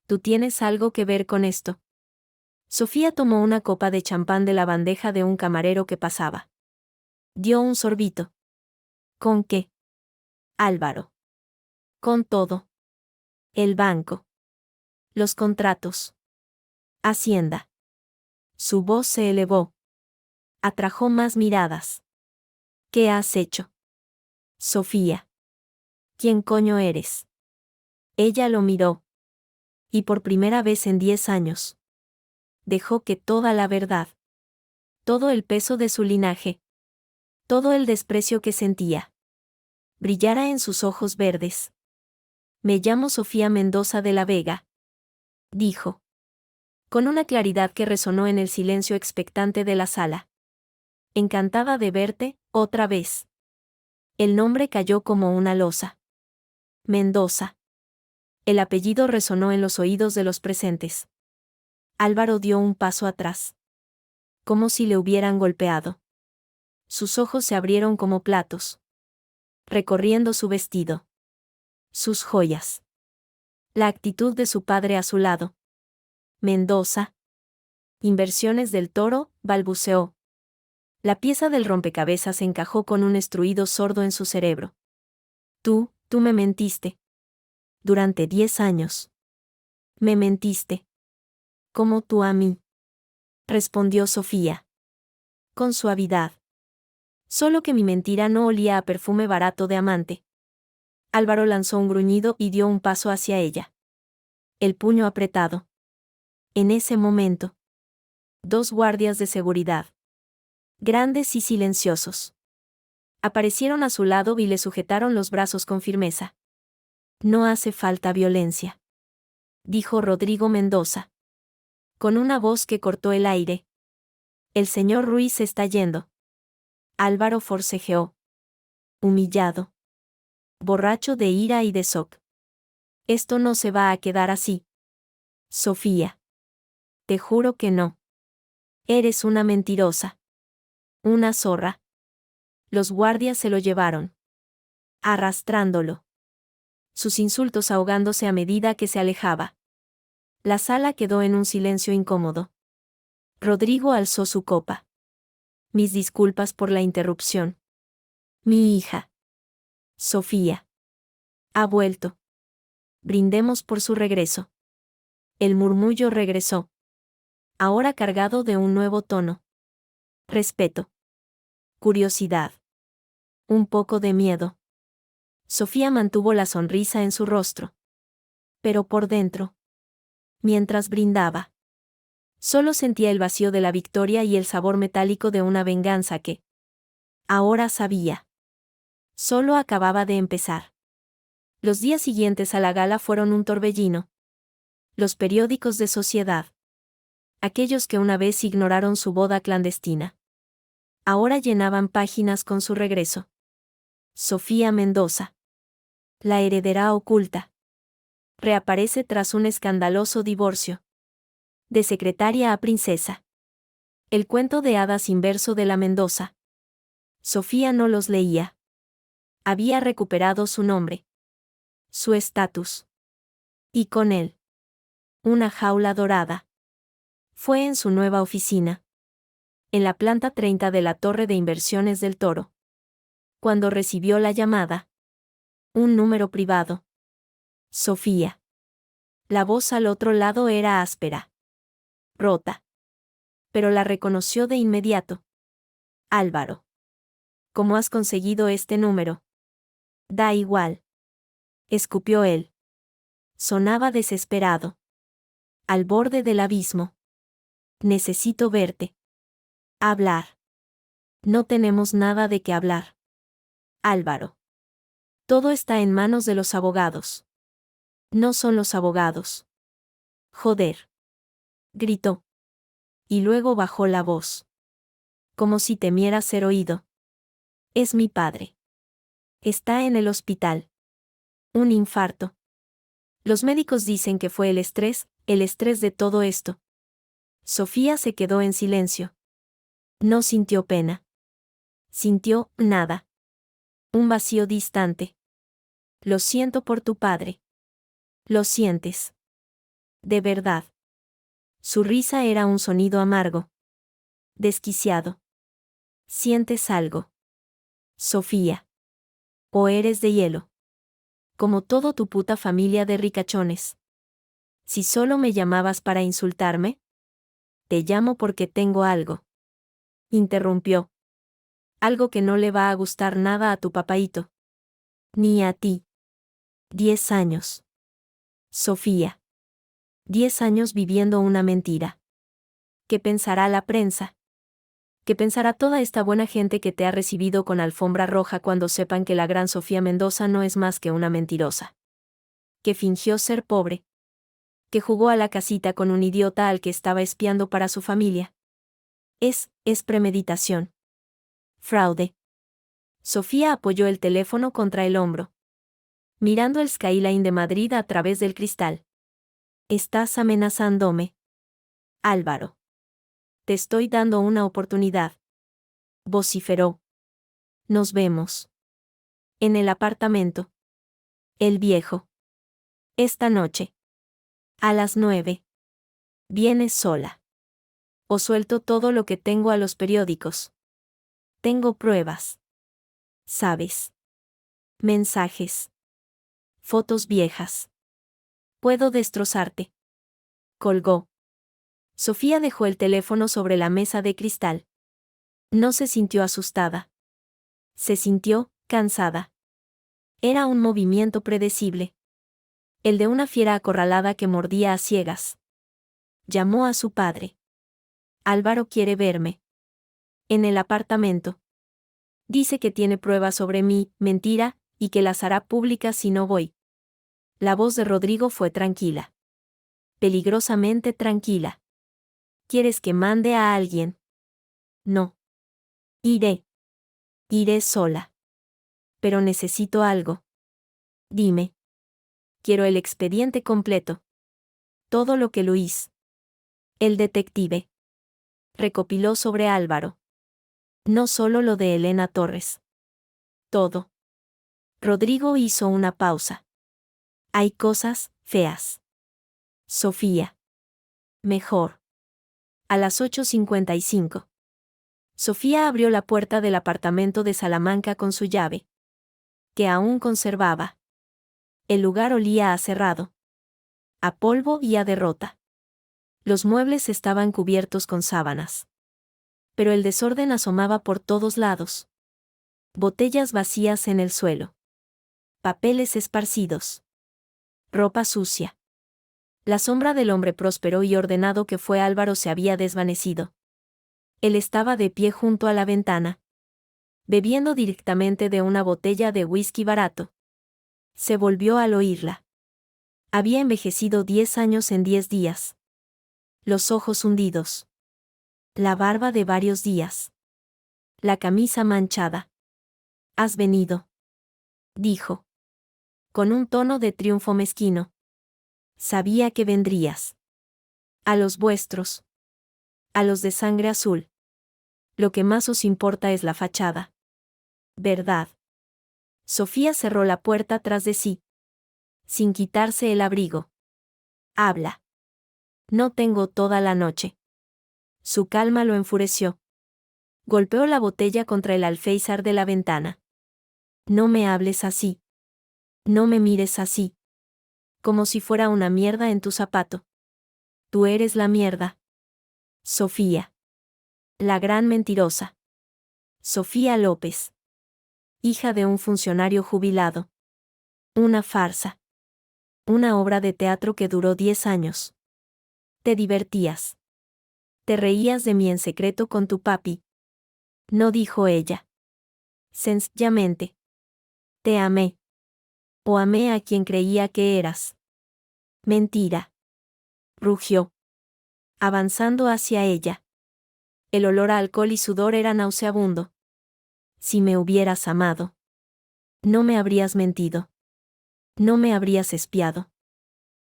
Tú tienes algo que ver con esto. Sofía tomó una copa de champán de la bandeja de un camarero que pasaba. Dio un sorbito. ¿Con qué? Álvaro. Con todo. El banco. Los contratos. Hacienda. Su voz se elevó. Atrajo más miradas. ¿Qué has hecho? Sofía. ¿Quién coño eres? Ella lo miró. Y por primera vez en 10 años. Dejó que toda la verdad. Todo el peso de su linaje. Todo el desprecio que sentía. Brillara en sus ojos verdes. Me llamo Sofía Mendoza de la Vega. Dijo. Con una claridad que resonó en el silencio expectante de la sala. Encantada de verte, otra vez. El nombre cayó como una losa. Mendoza. El apellido resonó en los oídos de los presentes. Álvaro dio un paso atrás. Como si le hubieran golpeado. Sus ojos se abrieron como platos. Recorriendo su vestido. Sus joyas. La actitud de su padre a su lado. Mendoza. Inversiones del Toro, balbuceó. La pieza del rompecabezas encajó con un estruido sordo en su cerebro. Tú me mentiste. Durante 10 años. Me mentiste. Como tú a mí. Respondió Sofía. Con suavidad. Solo que mi mentira no olía a perfume barato de amante. Álvaro lanzó un gruñido y dio un paso hacia ella. El puño apretado. En ese momento. 2 guardias de seguridad. Grandes y silenciosos. Aparecieron a su lado y le sujetaron los brazos con firmeza. No hace falta violencia. Dijo Rodrigo Mendoza. Con una voz que cortó el aire. El señor Ruiz se está yendo. Álvaro forcejeó. Humillado. Borracho de ira y de shock. Esto no se va a quedar así. Sofía. Te juro que no. Eres una mentirosa. Una zorra. Los guardias se lo llevaron. Arrastrándolo. Sus insultos ahogándose a medida que se alejaba. La sala quedó en un silencio incómodo. Rodrigo alzó su copa. Mis disculpas por la interrupción. Mi hija. Sofía. Ha vuelto. Brindemos por su regreso. El murmullo regresó. Ahora cargado de un nuevo tono. Respeto. Curiosidad. Un poco de miedo. Sofía mantuvo la sonrisa en su rostro. Pero por dentro. Mientras brindaba. Solo sentía el vacío de la victoria y el sabor metálico de una venganza que. Ahora sabía. Solo acababa de empezar. Los días siguientes a la gala fueron un torbellino. Los periódicos de sociedad. Aquellos que una vez ignoraron su boda clandestina. Ahora llenaban páginas con su regreso. Sofía Mendoza. La heredera oculta. Reaparece tras un escandaloso divorcio. De secretaria a princesa. El cuento de hadas inverso de la Mendoza. Sofía no los leía. Había recuperado su nombre. Su estatus. Y con él. Una jaula dorada. Fue en su nueva oficina. En la planta 30 de la Torre de Inversiones del Toro. Cuando recibió la llamada. Un número privado. Sofía. La voz al otro lado era áspera. Rota. Pero la reconoció de inmediato. Álvaro. ¿Cómo has conseguido este número? Da igual. Escupió él. Sonaba desesperado. Al borde del abismo. Necesito verte. Hablar. No tenemos nada de qué hablar. Álvaro. Todo está en manos de los abogados. No son los abogados. Joder. Gritó. Y luego bajó la voz. Como si temiera ser oído. Es mi padre. Está en el hospital. Un infarto. Los médicos dicen que fue el estrés de todo esto. Sofía se quedó en silencio. No sintió pena. Sintió nada. Un vacío distante. Lo siento por tu padre. Lo sientes. De verdad. Su risa era un sonido amargo. Desquiciado. ¿Sientes algo? Sofía. ¿O eres de hielo? Como todo tu puta familia de ricachones. Si solo me llamabas para insultarme. Te llamo porque tengo algo. Interrumpió. Algo que no le va a gustar nada a tu papaíto. Ni a ti. 10 años. Sofía. 10 años viviendo una mentira. ¿Qué pensará la prensa? ¿Qué pensará toda esta buena gente que te ha recibido con alfombra roja cuando sepan que la gran Sofía Mendoza no es más que una mentirosa? Que fingió ser pobre. Que jugó a la casita con un idiota al que estaba espiando para su familia. Es premeditación. Fraude. Sofía apoyó el teléfono contra el hombro. Mirando el skyline de Madrid a través del cristal. Estás amenazándome. Álvaro. Te estoy dando una oportunidad. Vociferó. Nos vemos. En el apartamento. El viejo. Esta noche. A las 9. Vienes sola. O suelto todo lo que tengo a los periódicos. Tengo pruebas. ¿Sabes? Mensajes. Fotos viejas. Puedo destrozarte. Colgó. Sofía dejó el teléfono sobre la mesa de cristal. No se sintió asustada. Se sintió cansada. Era un movimiento predecible. El de una fiera acorralada que mordía a ciegas. Llamó a su padre. Álvaro quiere verme. En el apartamento. Dice que tiene pruebas sobre mí, mentira, y que las hará públicas si no voy. La voz de Rodrigo fue tranquila. Peligrosamente tranquila. ¿Quieres que mande a alguien? No. Iré. Iré sola. Pero necesito algo. Dime. Quiero el expediente completo. Todo lo que Luis. El detective. Recopiló sobre Álvaro. No solo lo de Elena Torres. Todo. Rodrigo hizo una pausa. Hay cosas feas. Sofía. Mejor. A las 8:55. Sofía abrió la puerta del apartamento de Salamanca con su llave. Que aún conservaba. El lugar olía a cerrado. A polvo y a derrota. Los muebles estaban cubiertos con sábanas. Pero el desorden asomaba por todos lados. Botellas vacías en el suelo. Papeles esparcidos. Ropa sucia. La sombra del hombre próspero y ordenado que fue Álvaro se había desvanecido. Él estaba de pie junto a la ventana. Bebiendo directamente de una botella de whisky barato. Se volvió al oírla. Había envejecido 10 años en 10 días. Los ojos hundidos. La barba de varios días. La camisa manchada. ¿Has venido? Dijo. Con un tono de triunfo mezquino. Sabía que vendrías. A los vuestros. A los de sangre azul. Lo que más os importa es la fachada. ¿Verdad? Sofía cerró la puerta tras de sí. Sin quitarse el abrigo. Habla. No tengo toda la noche. Su calma lo enfureció. Golpeó la botella contra el alféizar de la ventana. No me hables así. No me mires así. Como si fuera una mierda en tu zapato. Tú eres la mierda. Sofía. La gran mentirosa. Sofía López. Hija de un funcionario jubilado. Una farsa. Una obra de teatro que duró 10 años. Te divertías. Te reías de mí en secreto con tu papi. No, dijo ella. Sencillamente. Te amé. O amé a quien creía que eras. Mentira. Rugió. Avanzando hacia ella. El olor a alcohol y sudor era nauseabundo. Si me hubieras amado. No me habrías mentido. No me habrías espiado.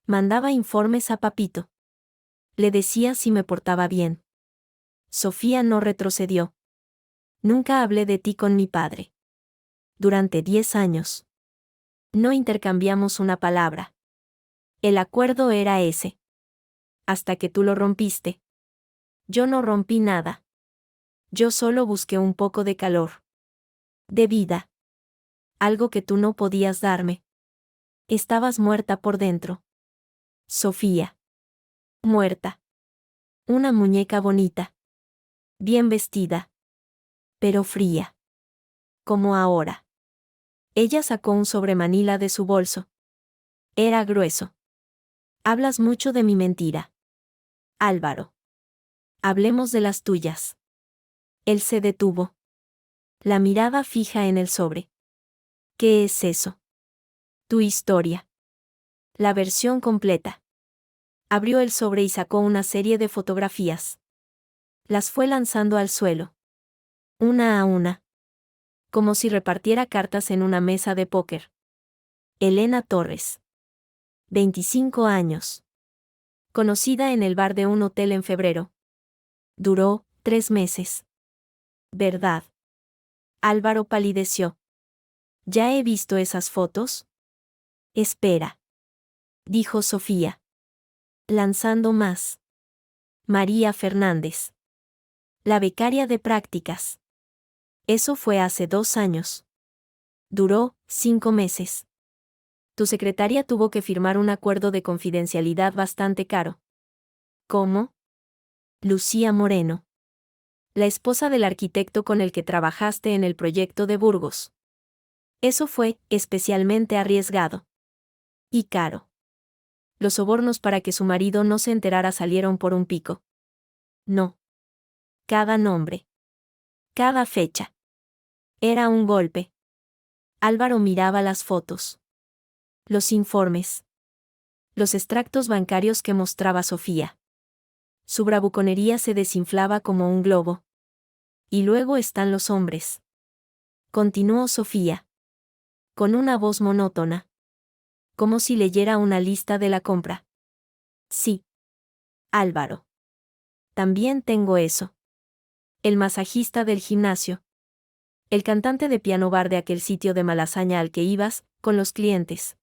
Mandaba informes a papito. Le decía si me portaba bien. Sofía no retrocedió. Nunca hablé de ti con mi padre. Durante 10 años. No intercambiamos una palabra. El acuerdo era ese. Hasta que tú lo rompiste. Yo no rompí nada. Yo solo busqué un poco de calor. De vida. Algo que tú no podías darme. Estabas muerta por dentro. Sofía. Muerta. Una muñeca bonita. Bien vestida. Pero fría. Como ahora. Ella sacó un sobremanila de su bolso. Era grueso. Hablas mucho de mi mentira. Álvaro. Hablemos de las tuyas. Él se detuvo. La mirada fija en el sobre. ¿Qué es eso? Tu historia. La versión completa. Abrió el sobre y sacó una serie de fotografías. Las fue lanzando al suelo. Una a una. Como si repartiera cartas en una mesa de póker. Elena Torres. 25 años. Conocida en el bar de un hotel en febrero. Duró 3 meses. ¿Verdad? Álvaro palideció. ¿Ya he visto esas fotos? Espera. Dijo Sofía. Lanzando más. María Fernández. La becaria de prácticas. Eso fue hace 2 años. Duró 5 meses. Tu secretaria tuvo que firmar un acuerdo de confidencialidad bastante caro. ¿Cómo? Lucía Moreno. La esposa del arquitecto con el que trabajaste en el proyecto de Burgos. Eso fue especialmente arriesgado. Y caro. Los sobornos para que su marido no se enterara salieron por un pico. No. Cada nombre. Cada fecha. Era un golpe. Álvaro miraba las fotos. Los informes. Los extractos bancarios que mostraba Sofía. Su bravuconería se desinflaba como un globo. Y luego están los hombres. Continuó Sofía. Con una voz monótona. Como si leyera una lista de la compra. Sí. Álvaro. También tengo eso. El masajista del gimnasio. El cantante de piano bar de aquel sitio de malasaña al que ibas, con los clientes.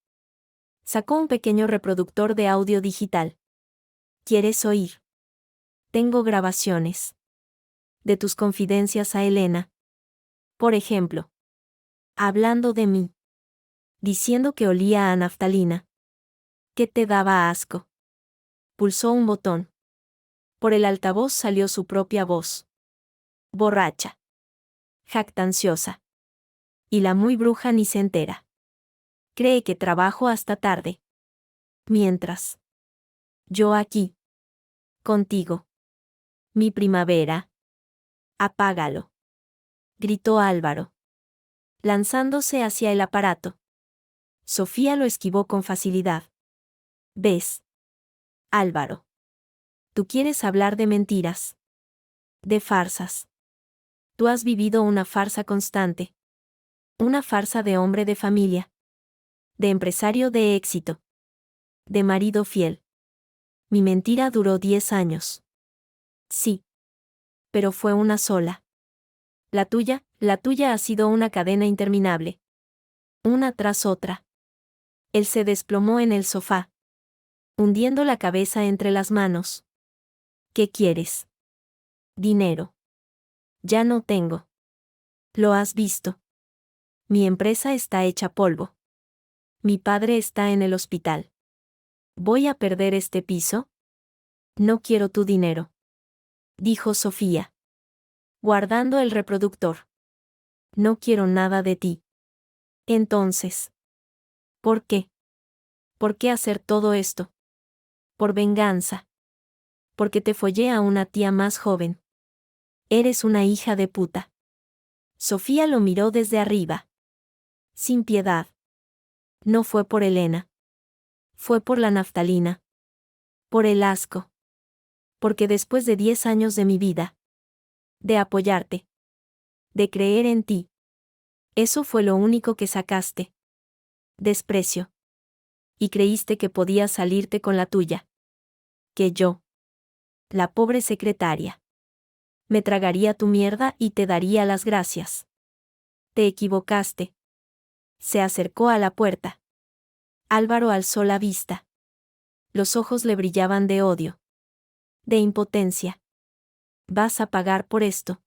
Sacó un pequeño reproductor de audio digital. ¿Quieres oír? Tengo grabaciones. De tus confidencias a Elena. Por ejemplo. Hablando de mí. Diciendo que olía a naftalina. Que te daba asco. Pulsó un botón. Por el altavoz salió su propia voz. Borracha. Jactanciosa. Y la muy bruja ni se entera. Cree que trabajo hasta tarde. Mientras. Yo aquí. Contigo. Mi primavera. Apágalo. Gritó Álvaro. Lanzándose hacia el aparato. Sofía lo esquivó con facilidad. ¿Ves? Álvaro. Tú quieres hablar de mentiras. De farsas. Tú has vivido una farsa constante. Una farsa de hombre de familia. De empresario de éxito. De marido fiel. Mi mentira duró 10 años. Sí. Pero fue una sola. La tuya ha sido una cadena interminable. Una tras otra. Él se desplomó en el sofá. Hundiendo la cabeza entre las manos. ¿Qué quieres? Dinero. Ya no tengo. Lo has visto. Mi empresa está hecha polvo. Mi padre está en el hospital. ¿Voy a perder este piso? No quiero tu dinero, dijo Sofía, guardando el reproductor. No quiero nada de ti. Entonces, ¿por qué? ¿Por qué hacer todo esto? Por venganza. Porque te follé a una tía más joven. Eres una hija de puta. Sofía lo miró desde arriba. Sin piedad. No fue por Elena. Fue por la naftalina. Por el asco. Porque después de 10 años de mi vida. De apoyarte. De creer en ti. Eso fue lo único que sacaste. Desprecio. Y creíste que podías salirte con la tuya. Que yo. La pobre secretaria. Me tragaría tu mierda y te daría las gracias. Te equivocaste. Se acercó a la puerta. Álvaro alzó la vista. Los ojos le brillaban de odio. De impotencia. Vas a pagar por esto.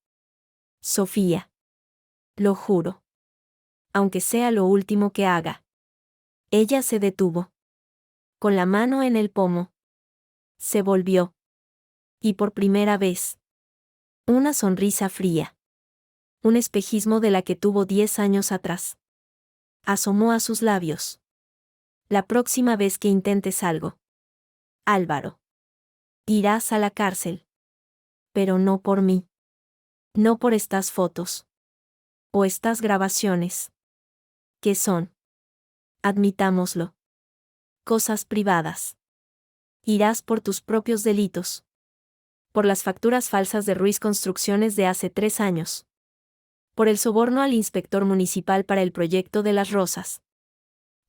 Sofía. Lo juro. Aunque sea lo último que haga. Ella se detuvo. Con la mano en el pomo. Se volvió. Y por primera vez. Una sonrisa fría. Un espejismo de la que tuvo 10 años atrás. Asomó a sus labios. La próxima vez que intentes algo. Álvaro. Irás a la cárcel. Pero no por mí. No por estas fotos. O estas grabaciones. ¿Qué son? Admitámoslo. Cosas privadas. Irás por tus propios delitos. Por las facturas falsas de Ruiz Construcciones de hace 3 años. Por el soborno al inspector municipal para el proyecto de Las Rosas.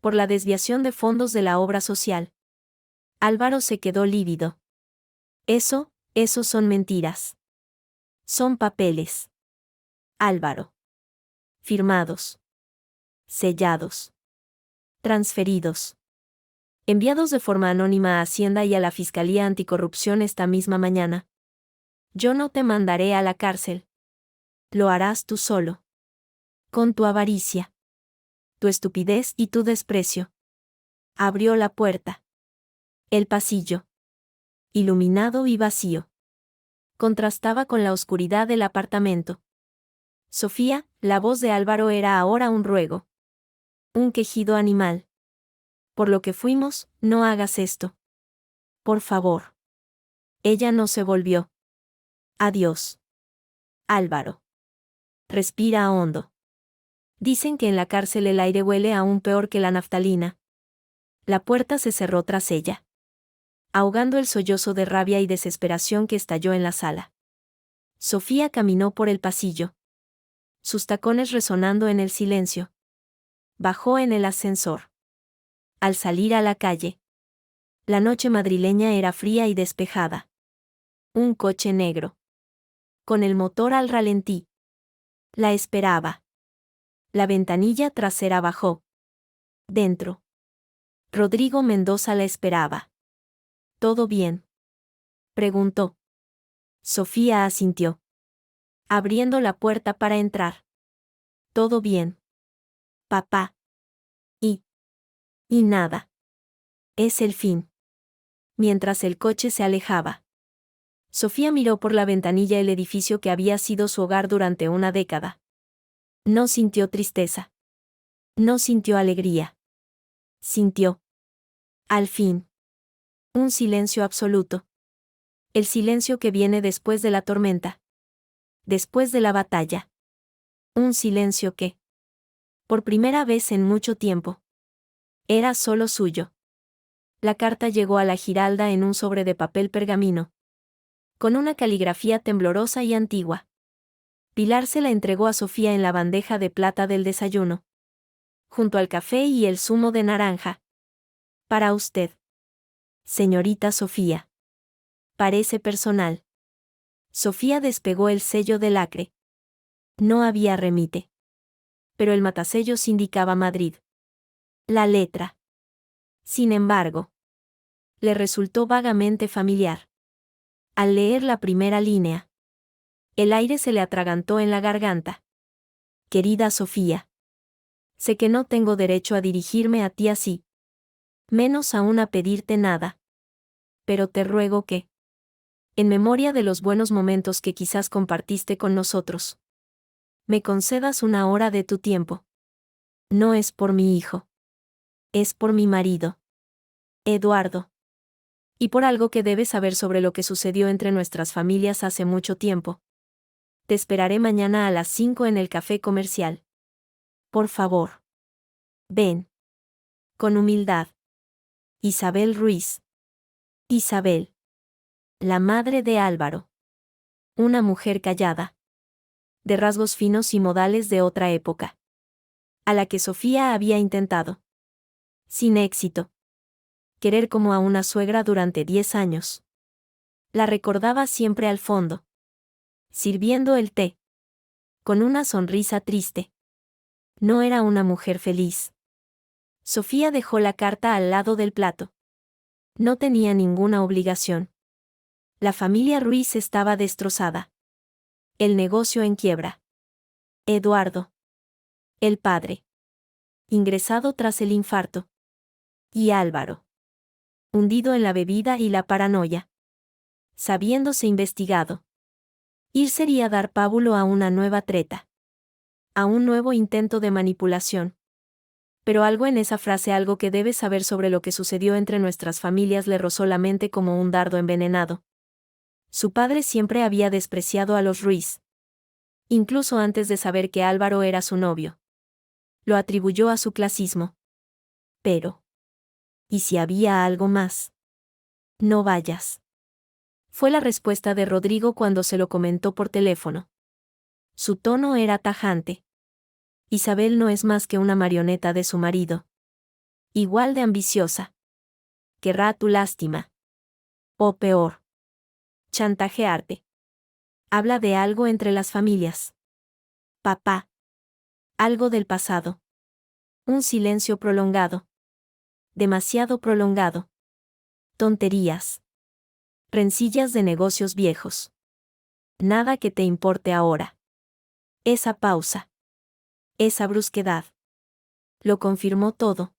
Por la desviación de fondos de la obra social. Álvaro se quedó lívido. Eso son mentiras. Son papeles. Álvaro. Firmados. Sellados. Transferidos. Enviados de forma anónima a Hacienda y a la Fiscalía Anticorrupción esta misma mañana. Yo no te mandaré a la cárcel. Lo harás tú solo. Con tu avaricia. Tu estupidez y tu desprecio. Abrió la puerta. El pasillo. Iluminado y vacío. Contrastaba con la oscuridad del apartamento. Sofía, la voz de Álvaro era ahora un ruego. Un quejido animal. Por lo que fuimos, no hagas esto. Por favor. Ella no se volvió. Adiós. Álvaro. Respira hondo. Dicen que en la cárcel el aire huele aún peor que la naftalina. La puerta se cerró tras ella, ahogando el sollozo de rabia y desesperación que estalló en la sala. Sofía caminó por el pasillo. Sus tacones resonando en el silencio. Bajó en el ascensor. Al salir a la calle. La noche madrileña era fría y despejada. Un coche negro. Con el motor al ralentí. La esperaba. La ventanilla trasera bajó. Dentro. Rodrigo Mendoza la esperaba. ¿Todo bien?, preguntó. Sofía asintió, abriendo la puerta para entrar. Todo bien, papá. Y nada. Es el fin. Mientras el coche se alejaba. Sofía miró por la ventanilla el edificio que había sido su hogar durante una década. No sintió tristeza. No sintió alegría. Sintió. Al fin. Un silencio absoluto. El silencio que viene después de la tormenta. Después de la batalla. Un silencio que, por primera vez en mucho tiempo, era solo suyo. La carta llegó a la Giralda en un sobre de papel pergamino. Con una caligrafía temblorosa y antigua. Pilar se la entregó a Sofía en la bandeja de plata del desayuno. Junto al café y el zumo de naranja. Para usted. Señorita Sofía. Parece personal. Sofía despegó el sello de lacre. No había remite. Pero el matasellos indicaba Madrid. La letra. Sin embargo, le resultó vagamente familiar. Al leer la primera línea, el aire se le atragantó en la garganta. Querida Sofía. Sé que no tengo derecho a dirigirme a ti así. menos aún a pedirte nada. Pero te ruego que, en memoria de los buenos momentos que quizás compartiste con nosotros, me concedas una hora de tu tiempo. No es por mi hijo. Es por mi marido, Eduardo. Y por algo que debes saber sobre lo que sucedió entre nuestras familias hace mucho tiempo. Te esperaré mañana a las 5 en el café comercial. Por favor. Ven. Con humildad. Isabel Ruiz. Isabel. La madre de Álvaro. Una mujer callada. De rasgos finos y modales de otra época. A la que Sofía había intentado, sin éxito, querer como a una suegra durante 10 años. La recordaba siempre al fondo, sirviendo el té, con una sonrisa triste. No era una mujer feliz. Sofía dejó la carta al lado del plato. No tenía ninguna obligación. La familia Ruiz estaba destrozada. El negocio en quiebra. Eduardo, el padre, ingresado tras el infarto. Y Álvaro, hundido en la bebida y la paranoia. Sabiéndose investigado. Ir sería dar pábulo a una nueva treta. A un nuevo intento de manipulación. Pero algo en esa frase, algo que debes saber sobre lo que sucedió entre nuestras familias, le rozó la mente como un dardo envenenado. Su padre siempre había despreciado a los Ruiz. Incluso antes de saber que Álvaro era su novio. Lo atribuyó a su clasismo. Pero, ¿y si había algo más? No vayas. Fue la respuesta de Rodrigo cuando se lo comentó por teléfono. Su tono era tajante. Isabel no es más que una marioneta de su marido. Igual de ambiciosa. Querrá tu lástima. O peor. Chantajearte. Habla de algo entre las familias. Papá. Algo del pasado. Un silencio prolongado. Demasiado prolongado. Tonterías. Rencillas de negocios viejos. Nada que te importe ahora. Esa pausa. Esa brusquedad. Lo confirmó todo.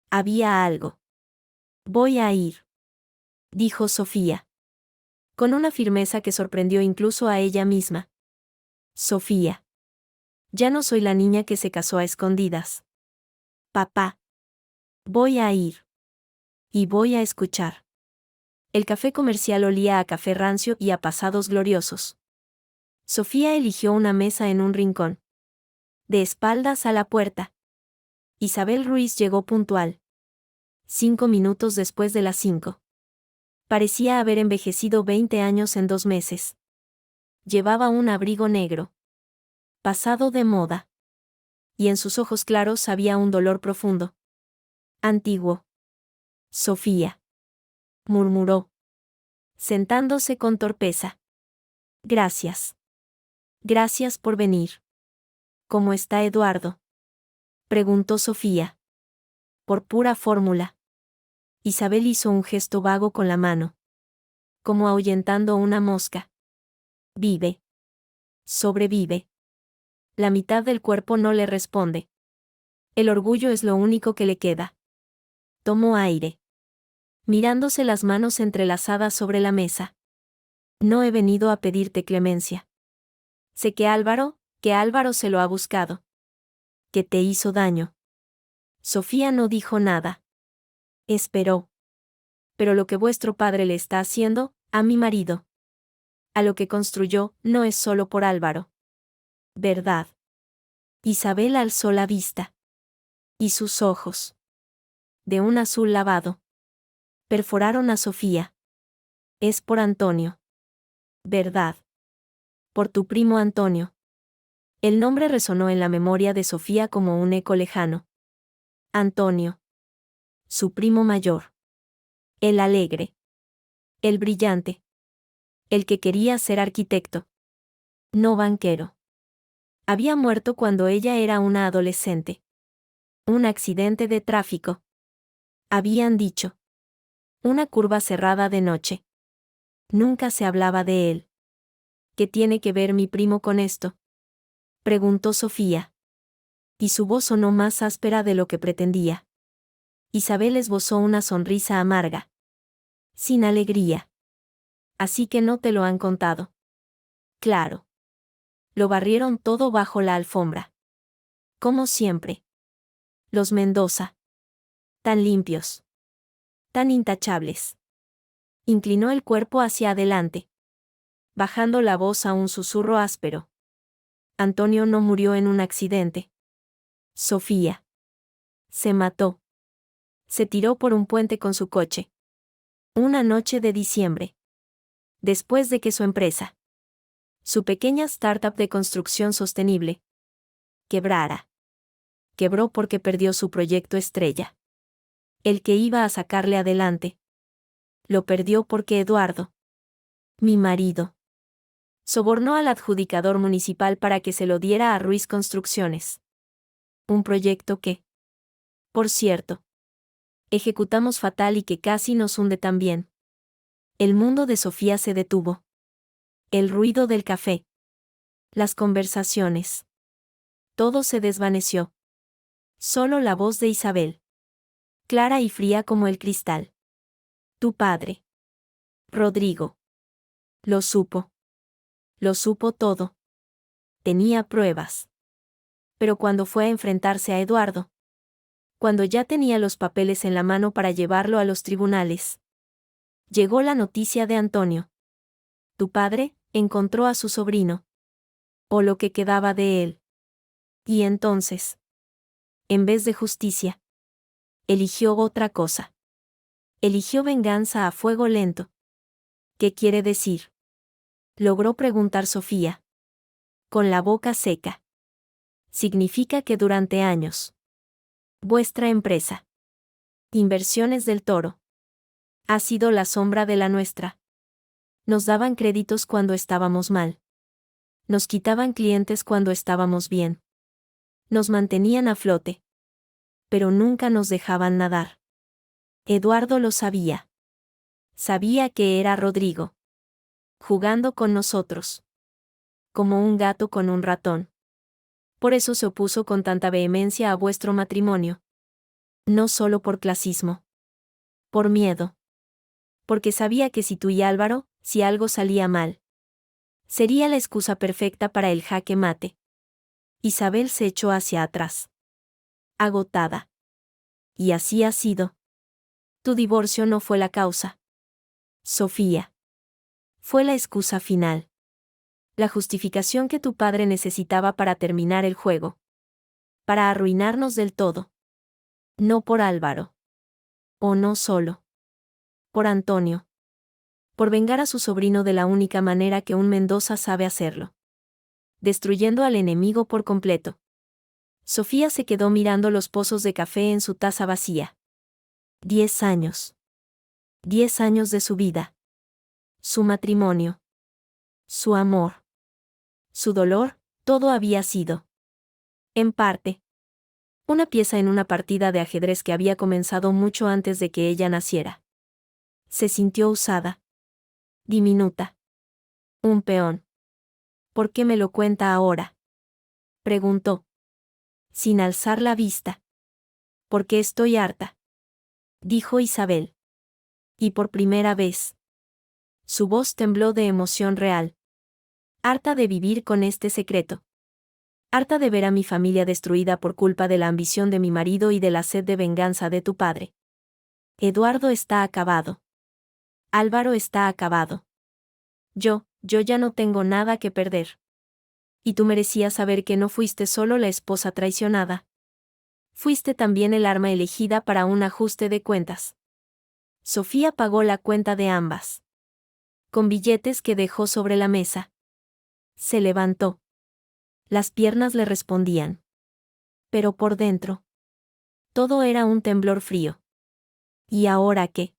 Había algo. Voy a ir, dijo Sofía. Con una firmeza que sorprendió incluso a ella misma. Sofía. Ya no soy la niña que se casó a escondidas. Papá. Voy a ir. Y voy a escuchar. El café comercial olía a café rancio y a pasados gloriosos. Sofía eligió una mesa en un rincón. De espaldas a la puerta. Isabel Ruiz llegó puntual. 5 minutos después de las 5. Parecía haber envejecido 20 años en 2 meses. Llevaba un abrigo negro. Pasado de moda. Y en sus ojos claros había un dolor profundo. Antiguo. Sofía. Murmuró. Sentándose con torpeza. Gracias. Gracias por venir. ¿Cómo está Eduardo? Preguntó Sofía. Por pura fórmula. Isabel hizo un gesto vago con la mano. Como ahuyentando una mosca. Vive. Sobrevive. La mitad del cuerpo no le responde. El orgullo es lo único que le queda. Tomó aire. Mirándose las manos entrelazadas sobre la mesa. No he venido a pedirte clemencia. Sé que Álvaro se lo ha buscado. Que te hizo daño. Sofía no dijo nada. Esperó. Pero lo que vuestro padre le está haciendo, a mi marido, a lo que construyó, no es solo por Álvaro. ¿Verdad? Isabel alzó la vista. Y sus ojos, de un azul lavado, perforaron a Sofía. Es por Antonio. ¿Verdad? Por tu primo Antonio. El nombre resonó en la memoria de Sofía como un eco lejano. Antonio. Su primo mayor. El alegre. El brillante. El que quería ser arquitecto. No banquero. Había muerto cuando ella era una adolescente. Un accidente de tráfico. Habían dicho. Una curva cerrada de noche. Nunca se hablaba de él. ¿Qué tiene que ver mi primo con esto? Preguntó Sofía. Y su voz sonó más áspera de lo que pretendía. Isabel esbozó una sonrisa amarga. Sin alegría. Así que no te lo han contado. Claro. Lo barrieron todo bajo la alfombra. Como siempre. Los Mendoza. Tan limpios. Tan intachables. Inclinó el cuerpo hacia adelante, bajando la voz a un susurro áspero. Antonio no murió en un accidente. Sofía. Se mató. Se tiró por un puente con su coche. Una noche de diciembre. Después de que su empresa, su pequeña startup de construcción sostenible, quebrara. Quebró porque perdió su proyecto estrella. El que iba a sacarle adelante. Lo perdió porque Eduardo, mi marido, sobornó al adjudicador municipal para que se lo diera a Ruiz Construcciones. Un proyecto que, por cierto, ejecutamos fatal y que casi nos hunde también. El mundo de Sofía se detuvo. El ruido del café. Las conversaciones. Todo se desvaneció. Solo la voz de Isabel. Clara y fría como el cristal. Tu padre. Rodrigo. Lo supo. Lo supo todo. Tenía pruebas. Pero cuando fue a enfrentarse a Eduardo, cuando ya tenía los papeles en la mano para llevarlo a los tribunales, llegó la noticia de Antonio. Tu padre encontró a su sobrino. O lo que quedaba de él. Y entonces, en vez de justicia, eligió otra cosa. Eligió venganza a fuego lento. ¿Qué quiere decir? Logró preguntar Sofía. Con la boca seca. Significa que durante años, vuestra empresa, Inversiones del Toro, ha sido la sombra de la nuestra. Nos daban créditos cuando estábamos mal. Nos quitaban clientes cuando estábamos bien. Nos mantenían a flote. Pero nunca nos dejaban nadar. Eduardo lo sabía. Sabía que era Rodrigo. Jugando con nosotros. Como un gato con un ratón. Por eso se opuso con tanta vehemencia a vuestro matrimonio. No solo por clasismo. Por miedo. Porque sabía que si tú y Álvaro, si algo salía mal, sería la excusa perfecta para el jaque mate. Isabel se echó hacia atrás. Agotada. Y así ha sido. Tu divorcio no fue la causa. Sofía. Fue la excusa final. La justificación que tu padre necesitaba para terminar el juego. Para arruinarnos del todo. No por Álvaro. O no solo. Por Antonio. Por vengar a su sobrino de la única manera que un Mendoza sabe hacerlo. Destruyendo al enemigo por completo. Sofía se quedó mirando los pozos de café en su taza vacía. 10 años. 10 años de su vida. Su matrimonio. Su amor. Su dolor, todo había sido. En parte. Una pieza en una partida de ajedrez que había comenzado mucho antes de que ella naciera. Se sintió usada. Diminuta. Un peón. ¿Por qué me lo cuenta ahora? Preguntó. Sin alzar la vista. Porque estoy harta. Dijo Isabel. Y por primera vez. Su voz tembló de emoción real. Harta de vivir con este secreto. Harta de ver a mi familia destruida por culpa de la ambición de mi marido y de la sed de venganza de tu padre. Eduardo está acabado. Álvaro está acabado. Yo ya no tengo nada que perder. Y tú merecías saber que no fuiste solo la esposa traicionada. Fuiste también el arma elegida para un ajuste de cuentas. Sofía pagó la cuenta de ambas. Con billetes que dejó sobre la mesa. Se levantó. Las piernas le respondían. Pero por dentro. Todo era un temblor frío. ¿Y ahora qué?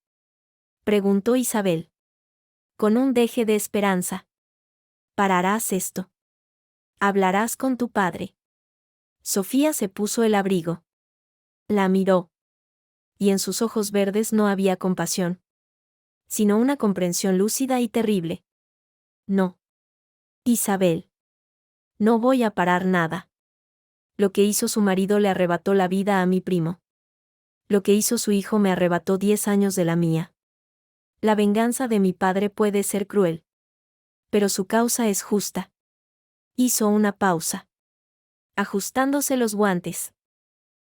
Preguntó Isabel. Con un deje de esperanza. ¿Pararás esto? ¿Hablarás con tu padre? Sofía se puso el abrigo. La miró. Y en sus ojos verdes no había compasión. Sino una comprensión lúcida y terrible. No. Isabel. No voy a parar nada. Lo que hizo su marido le arrebató la vida a mi primo. Lo que hizo su hijo me arrebató 10 años de la mía. La venganza de mi padre puede ser cruel. Pero su causa es justa. Hizo una pausa, ajustándose los guantes.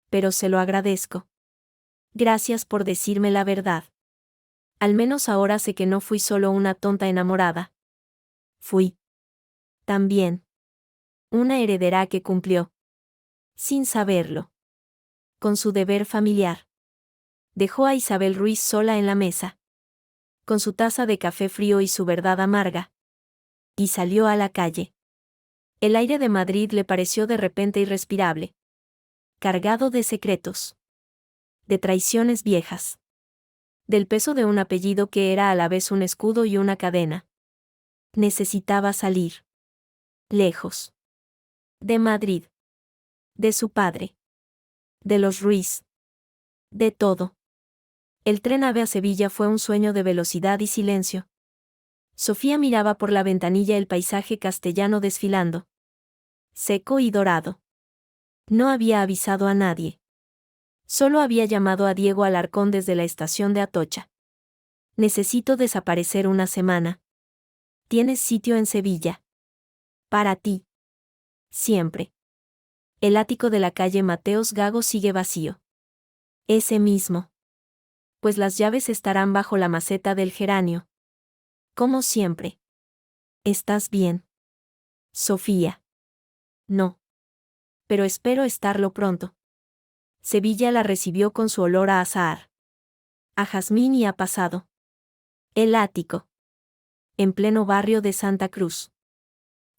Pero se lo agradezco. Gracias por decirme la verdad. Al menos ahora sé que no fui solo una tonta enamorada. Fui también una heredera que cumplió, sin saberlo, con su deber familiar. Dejó a Isabel Ruiz sola en la mesa, con su taza de café frío y su verdad amarga, y salió a la calle. El aire de Madrid le pareció de repente irrespirable, cargado de secretos, de traiciones viejas, del peso de un apellido que era a la vez un escudo y una cadena. Necesitaba salir. Lejos. De Madrid. De su padre. De los Ruiz. De todo. El tren AVE a Sevilla fue un sueño de velocidad y silencio. Sofía miraba por la ventanilla el paisaje castellano desfilando. Seco y dorado. No había avisado a nadie. Solo había llamado a Diego Alarcón desde la estación de Atocha. Necesito desaparecer una semana. Tienes sitio en Sevilla. Para ti. Siempre. El ático de la calle Mateos Gago sigue vacío. Ese mismo. Pues las llaves estarán bajo la maceta del geranio. Como siempre. ¿Estás bien? Sofía. No. Pero espero estarlo pronto. Sevilla la recibió con su olor a azahar, a jazmín y a pasado. El ático. En pleno barrio de Santa Cruz.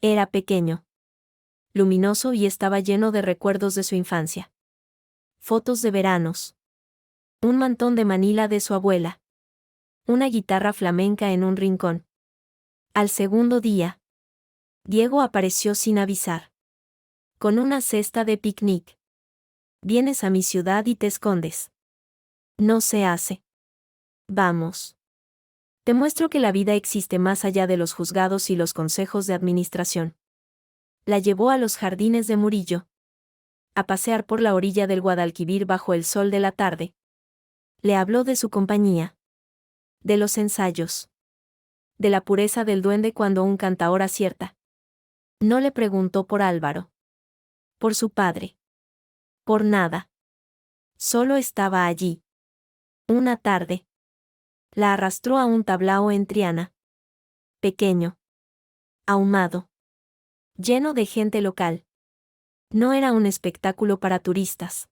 Era pequeño, luminoso y estaba lleno de recuerdos de su infancia. Fotos de veranos. Un mantón de Manila de su abuela. Una guitarra flamenca en un rincón. Al segundo día, Diego apareció sin avisar. Con una cesta de picnic. Vienes a mi ciudad y te escondes. No se hace. Vamos. Te muestro que la vida existe más allá de los juzgados y los consejos de administración. La llevó a los jardines de Murillo. A pasear por la orilla del Guadalquivir bajo el sol de la tarde. Le habló de su compañía. De los ensayos. De la pureza del duende cuando un cantaor acierta. No le preguntó por Álvaro. Por su padre. Por nada. Solo estaba allí. Una tarde. La arrastró a un tablao en Triana. Pequeño. Ahumado. Lleno de gente local. No era un espectáculo para turistas.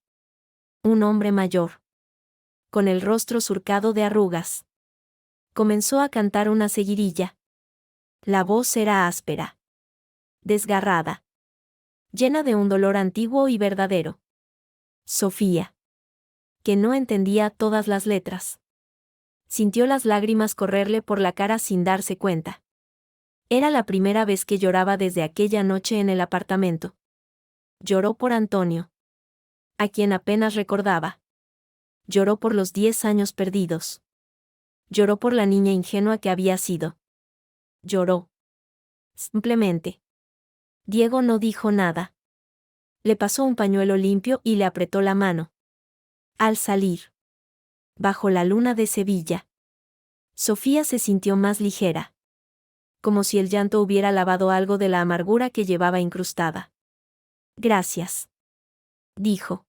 Un hombre mayor. Con el rostro surcado de arrugas. Comenzó a cantar una seguidilla. La voz era áspera. Desgarrada. Llena de un dolor antiguo y verdadero. Sofía. Que no entendía todas las letras. Sintió las lágrimas correrle por la cara sin darse cuenta. Era la primera vez que lloraba desde aquella noche en el apartamento. Lloró por Antonio. A quien apenas recordaba. Lloró por los 10 años perdidos. Lloró por la niña ingenua que había sido. Lloró. Simplemente. Diego no dijo nada. Le pasó un pañuelo limpio y le apretó la mano. Al salir. Bajo la luna de Sevilla. Sofía se sintió más ligera. Como si el llanto hubiera lavado algo de la amargura que llevaba incrustada. Gracias. Dijo.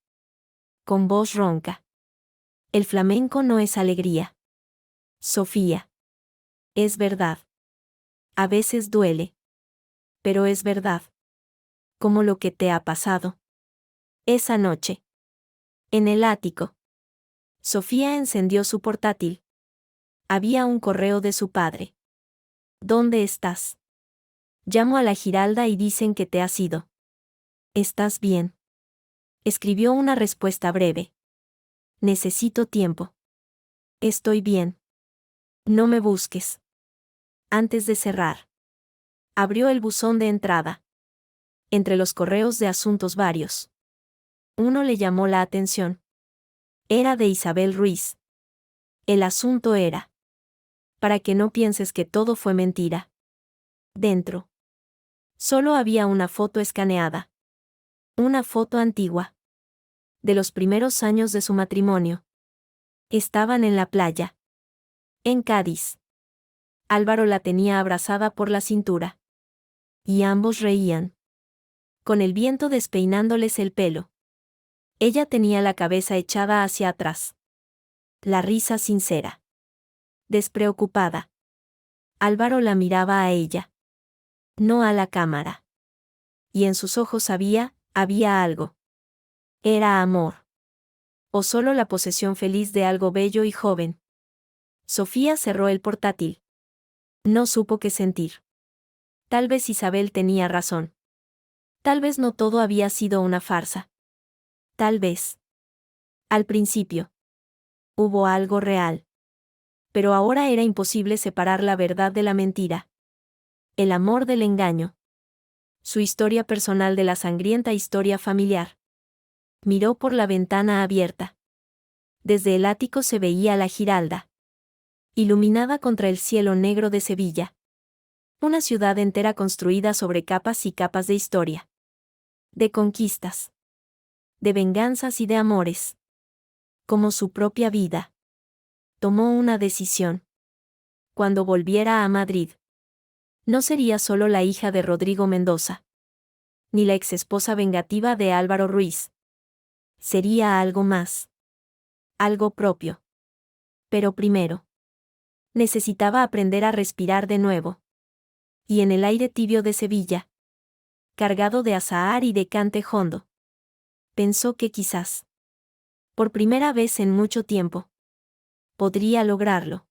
Con voz ronca. El flamenco no es alegría. Sofía. Es verdad. A veces duele. Pero es verdad. Como lo que te ha pasado. Esa noche. En el ático. Sofía encendió su portátil. Había un correo de su padre. ¿Dónde estás? Llamo a la Giralda y dicen que te has ido. ¿Estás bien? Escribió una respuesta breve. Necesito tiempo. Estoy bien. No me busques. Antes de cerrar. Abrió el buzón de entrada. Entre los correos de asuntos varios. Uno le llamó la atención. Era de Isabel Ruiz. El asunto era. Para que no pienses que todo fue mentira. Dentro. Solo había una foto escaneada. Una foto antigua. de los primeros años de su matrimonio. Estaban en la playa. En Cádiz. Álvaro la tenía abrazada por la cintura. Y ambos reían. Con el viento despeinándoles el pelo. Ella tenía la cabeza echada hacia atrás. La risa sincera. Despreocupada. Álvaro la miraba a ella. No a la cámara. Y en sus ojos había algo. ¿Era amor? ¿O solo la posesión feliz de algo bello y joven? Sofía cerró el portátil. No supo qué sentir. Tal vez Isabel tenía razón. Tal vez no todo había sido una farsa. Tal vez. Al principio. Hubo algo real. Pero ahora era imposible separar la verdad de la mentira. El amor del engaño. Su historia personal de la sangrienta historia familiar. Miró por la ventana abierta. Desde el ático se veía la Giralda. Iluminada contra el cielo negro de Sevilla. Una ciudad entera construida sobre capas y capas de historia. De conquistas. De venganzas y de amores. Como su propia vida. Tomó una decisión. Cuando volviera a Madrid. No sería solo la hija de Rodrigo Mendoza. Ni la exesposa vengativa de Álvaro Ruiz. Sería algo más. Algo propio. Pero primero. Necesitaba aprender a respirar de nuevo. Y en el aire tibio de Sevilla. Cargado de azahar y de cante hondo. Pensó que quizás. Por primera vez en mucho tiempo. Podría lograrlo.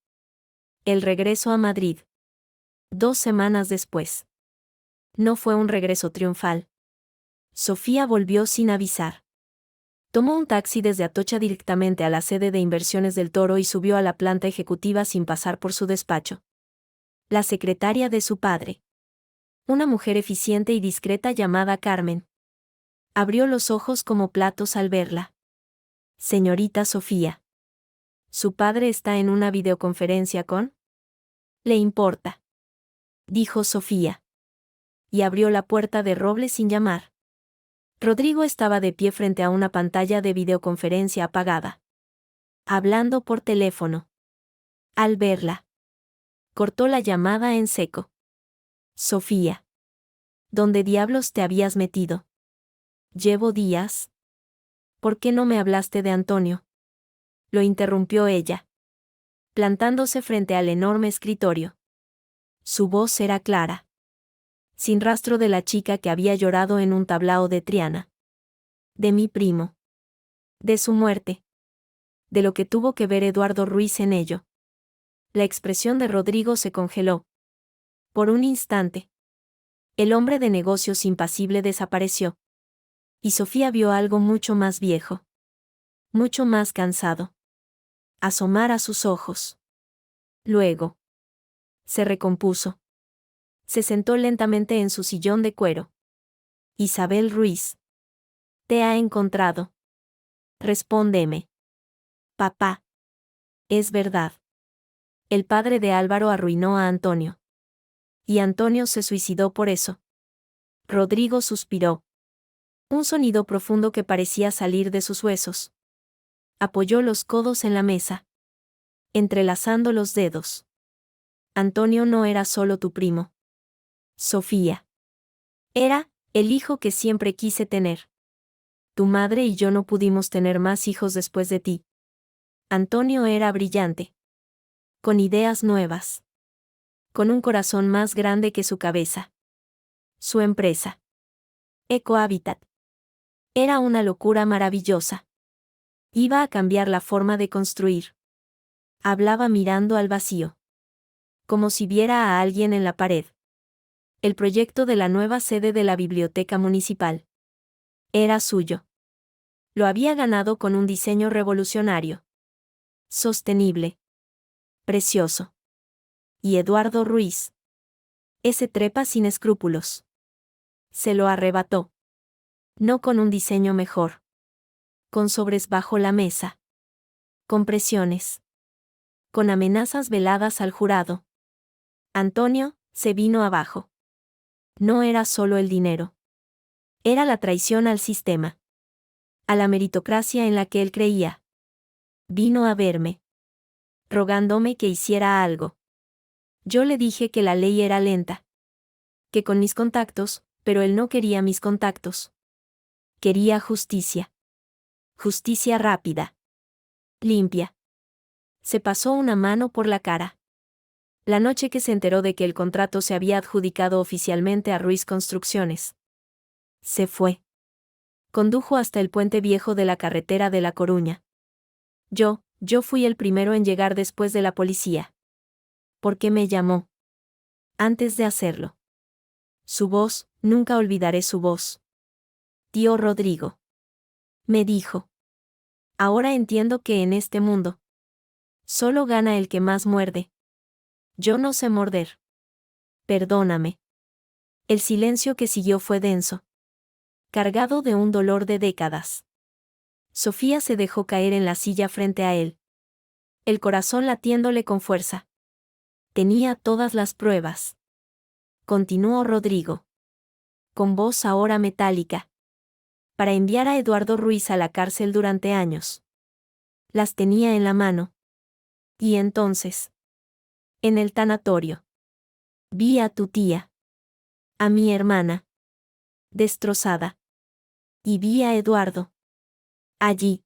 El regreso a Madrid. 2 semanas después. No fue un regreso triunfal. Sofía volvió sin avisar. Tomó un taxi desde Atocha directamente a la sede de Inversiones del Toro y subió a la planta ejecutiva sin pasar por su despacho. La secretaria de su padre. Una mujer eficiente y discreta llamada Carmen. Abrió los ojos como platos al verla. Señorita Sofía. ¿Su padre está en una videoconferencia con? ¿Le importa? Dijo Sofía. Y abrió la puerta de roble sin llamar. Rodrigo estaba de pie frente a una pantalla de videoconferencia apagada. Hablando por teléfono. Al verla. Cortó la llamada en seco. Sofía. ¿Dónde diablos te habías metido? Llevo días. ¿Por qué no me hablaste de Antonio? Lo interrumpió ella. Plantándose frente al enorme escritorio. Su voz era clara. Sin rastro de la chica que había llorado en un tablao de Triana. De mi primo. De su muerte. De lo que tuvo que ver Eduardo Ruiz en ello. La expresión de Rodrigo se congeló. Por un instante. El hombre de negocios impasible desapareció. Y Sofía vio algo mucho más viejo. Mucho más cansado. Asomar a sus ojos. Luego. Se recompuso. Se sentó lentamente en su sillón de cuero. Isabel Ruiz. Te ha encontrado. Respóndeme. Papá. Es verdad. El padre de Álvaro arruinó a Antonio. Y Antonio se suicidó por eso. Rodrigo suspiró. Un sonido profundo que parecía salir de sus huesos. Apoyó los codos en la mesa. Entrelazando los dedos. Antonio no era solo tu primo. Sofía. Era el hijo que siempre quise tener. Tu madre y yo no pudimos tener más hijos después de ti. Antonio era brillante. Con ideas nuevas. Con un corazón más grande que su cabeza. Su empresa. Ecohabitat. Era una locura maravillosa. Iba a cambiar la forma de construir. Hablaba mirando al vacío. Como si viera a alguien en la pared. El proyecto de la nueva sede de la biblioteca municipal. Era suyo. Lo había ganado con un diseño revolucionario. Sostenible. Precioso. Y Eduardo Ruiz. Ese trepa sin escrúpulos. Se lo arrebató. No con un diseño mejor. Con sobres bajo la mesa. Con presiones. Con amenazas veladas al jurado. Antonio se vino abajo. No era solo el dinero. Era la traición al sistema. a la meritocracia en la que él creía. Vino a verme, rogándome que hiciera algo. Yo le dije que la ley era lenta, que con mis contactos, pero él no quería mis contactos. Quería justicia. Justicia rápida. Limpia. Se pasó una mano por la cara. La noche que se enteró de que el contrato se había adjudicado oficialmente a Ruiz Construcciones. Se fue. Condujo hasta el puente viejo de la carretera de La Coruña. Yo fui el primero en llegar después de la policía. ¿Por qué me llamó? Antes de hacerlo. Su voz, nunca olvidaré su voz. Tío Rodrigo. Me dijo. Ahora entiendo que en este mundo solo gana el que más muerde. Yo no sé morder. Perdóname. El silencio que siguió fue denso, cargado de un dolor de décadas. Sofía se dejó caer en la silla frente a él, el corazón latiéndole con fuerza. Tenía todas las pruebas. Continuó Rodrigo, con voz ahora metálica, para enviar a Eduardo Ruiz a la cárcel durante años. Las tenía en la mano. Y entonces, en el tanatorio, vi a tu tía, a mi hermana, destrozada. Y vi a Eduardo, allí,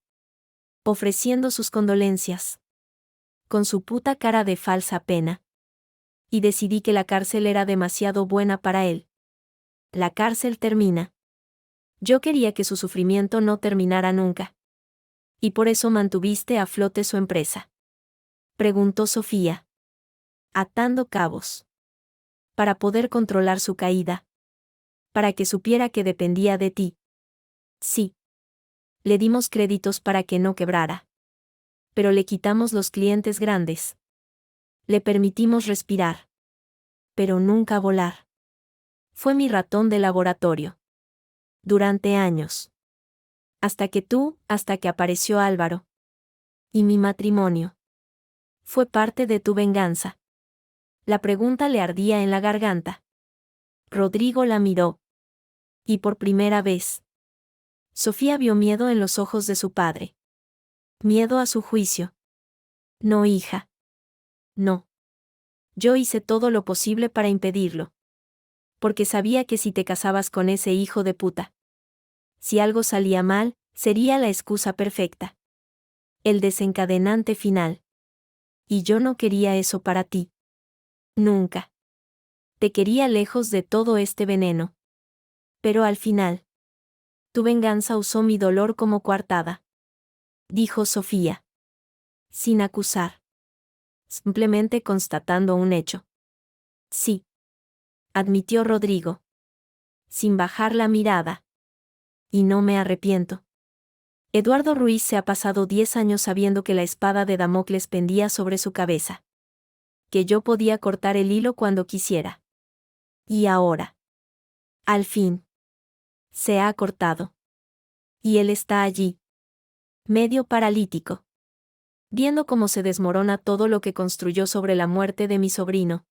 ofreciendo sus condolencias, con su puta cara de falsa pena. Y decidí que la cárcel era demasiado buena para él. La cárcel termina. Yo quería que su sufrimiento no terminara nunca. ¿Y por eso mantuviste a flote su empresa?, preguntó Sofía, atando cabos. Para poder controlar su caída. Para que supiera que dependía de ti. Sí. Le dimos créditos para que no quebrara. Pero le quitamos los clientes grandes. Le permitimos respirar. Pero nunca volar. Fue mi ratón de laboratorio. Durante años. Hasta que apareció Álvaro. Y mi matrimonio. Fue parte de tu venganza. La pregunta le ardía en la garganta. Rodrigo la miró. Y por primera vez, Sofía vio miedo en los ojos de su padre. Miedo a su juicio. No, hija. No. Yo hice todo lo posible para impedirlo. Porque sabía que si te casabas con ese hijo de puta, si algo salía mal, sería la excusa perfecta. El desencadenante final. Y yo no quería eso para ti. Nunca. Te quería lejos de todo este veneno. Pero al final, tu venganza usó mi dolor como coartada. Dijo Sofía. Sin acusar. Simplemente constatando un hecho. Sí. Admitió Rodrigo. Sin bajar la mirada. Y no me arrepiento. Eduardo Ruiz se ha pasado 10 años sabiendo que la espada de Damocles pendía sobre su cabeza. Que yo podía cortar el hilo cuando quisiera. Y ahora. Al fin. Se ha cortado. Y él está allí. Medio paralítico. Viendo cómo se desmorona todo lo que construyó sobre la muerte de mi sobrino.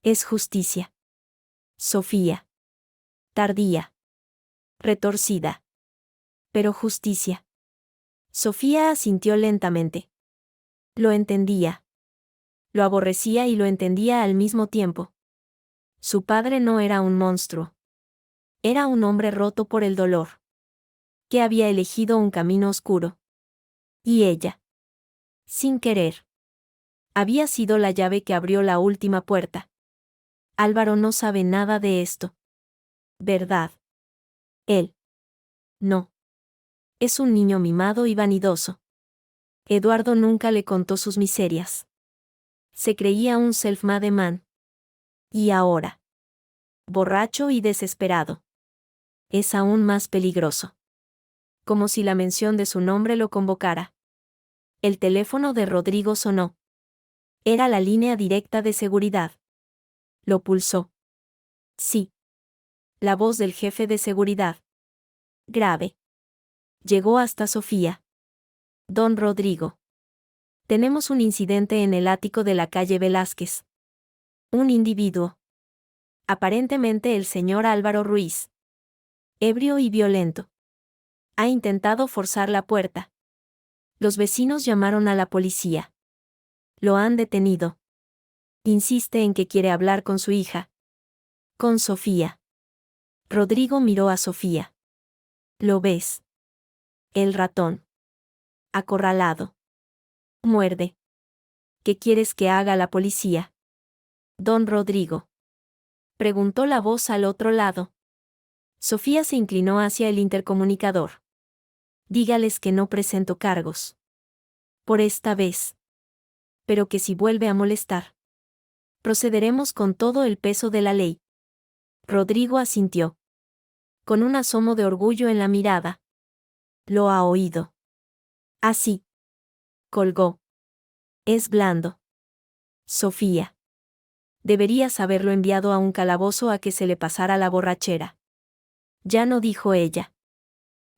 Es justicia. Sofía. Tardía. Retorcida. Pero justicia. Sofía asintió lentamente. Lo entendía. Lo aborrecía y lo entendía al mismo tiempo. Su padre no era un monstruo. Era un hombre roto por el dolor. Que había elegido un camino oscuro. Y ella. Sin querer. Había sido la llave que abrió la última puerta. Álvaro no sabe nada de esto. ¿Verdad? Él. No. Es un niño mimado y vanidoso. Eduardo nunca le contó sus miserias. Se creía un self-made man. Y ahora. Borracho y desesperado. Es aún más peligroso. Como si la mención de su nombre lo convocara. El teléfono de Rodrigo sonó. Era la línea directa de seguridad. Lo pulsó. Sí. La voz del jefe de seguridad. Grave. Llegó hasta Sofía. Don Rodrigo. Tenemos un incidente en el ático de la calle Velázquez. Un individuo. Aparentemente el señor Álvaro Ruiz. Ebrio y violento. Ha intentado forzar la puerta. Los vecinos llamaron a la policía. Lo han detenido. Insiste en que quiere hablar con su hija. Con Sofía. Rodrigo miró a Sofía. ¿Lo ves? El ratón. Acorralado. Muerde. ¿Qué quieres que haga la policía? Don Rodrigo. Preguntó la voz al otro lado. Sofía se inclinó hacia el intercomunicador. Dígales que no presento cargos. Por esta vez. Pero que si vuelve a molestar, procederemos con todo el peso de la ley. Rodrigo asintió. Con un asomo de orgullo en la mirada. Lo ha oído. Así. Colgó. Es blando. Sofía. Deberías haberlo enviado a un calabozo a que se le pasara la borrachera. Ya no, dijo ella.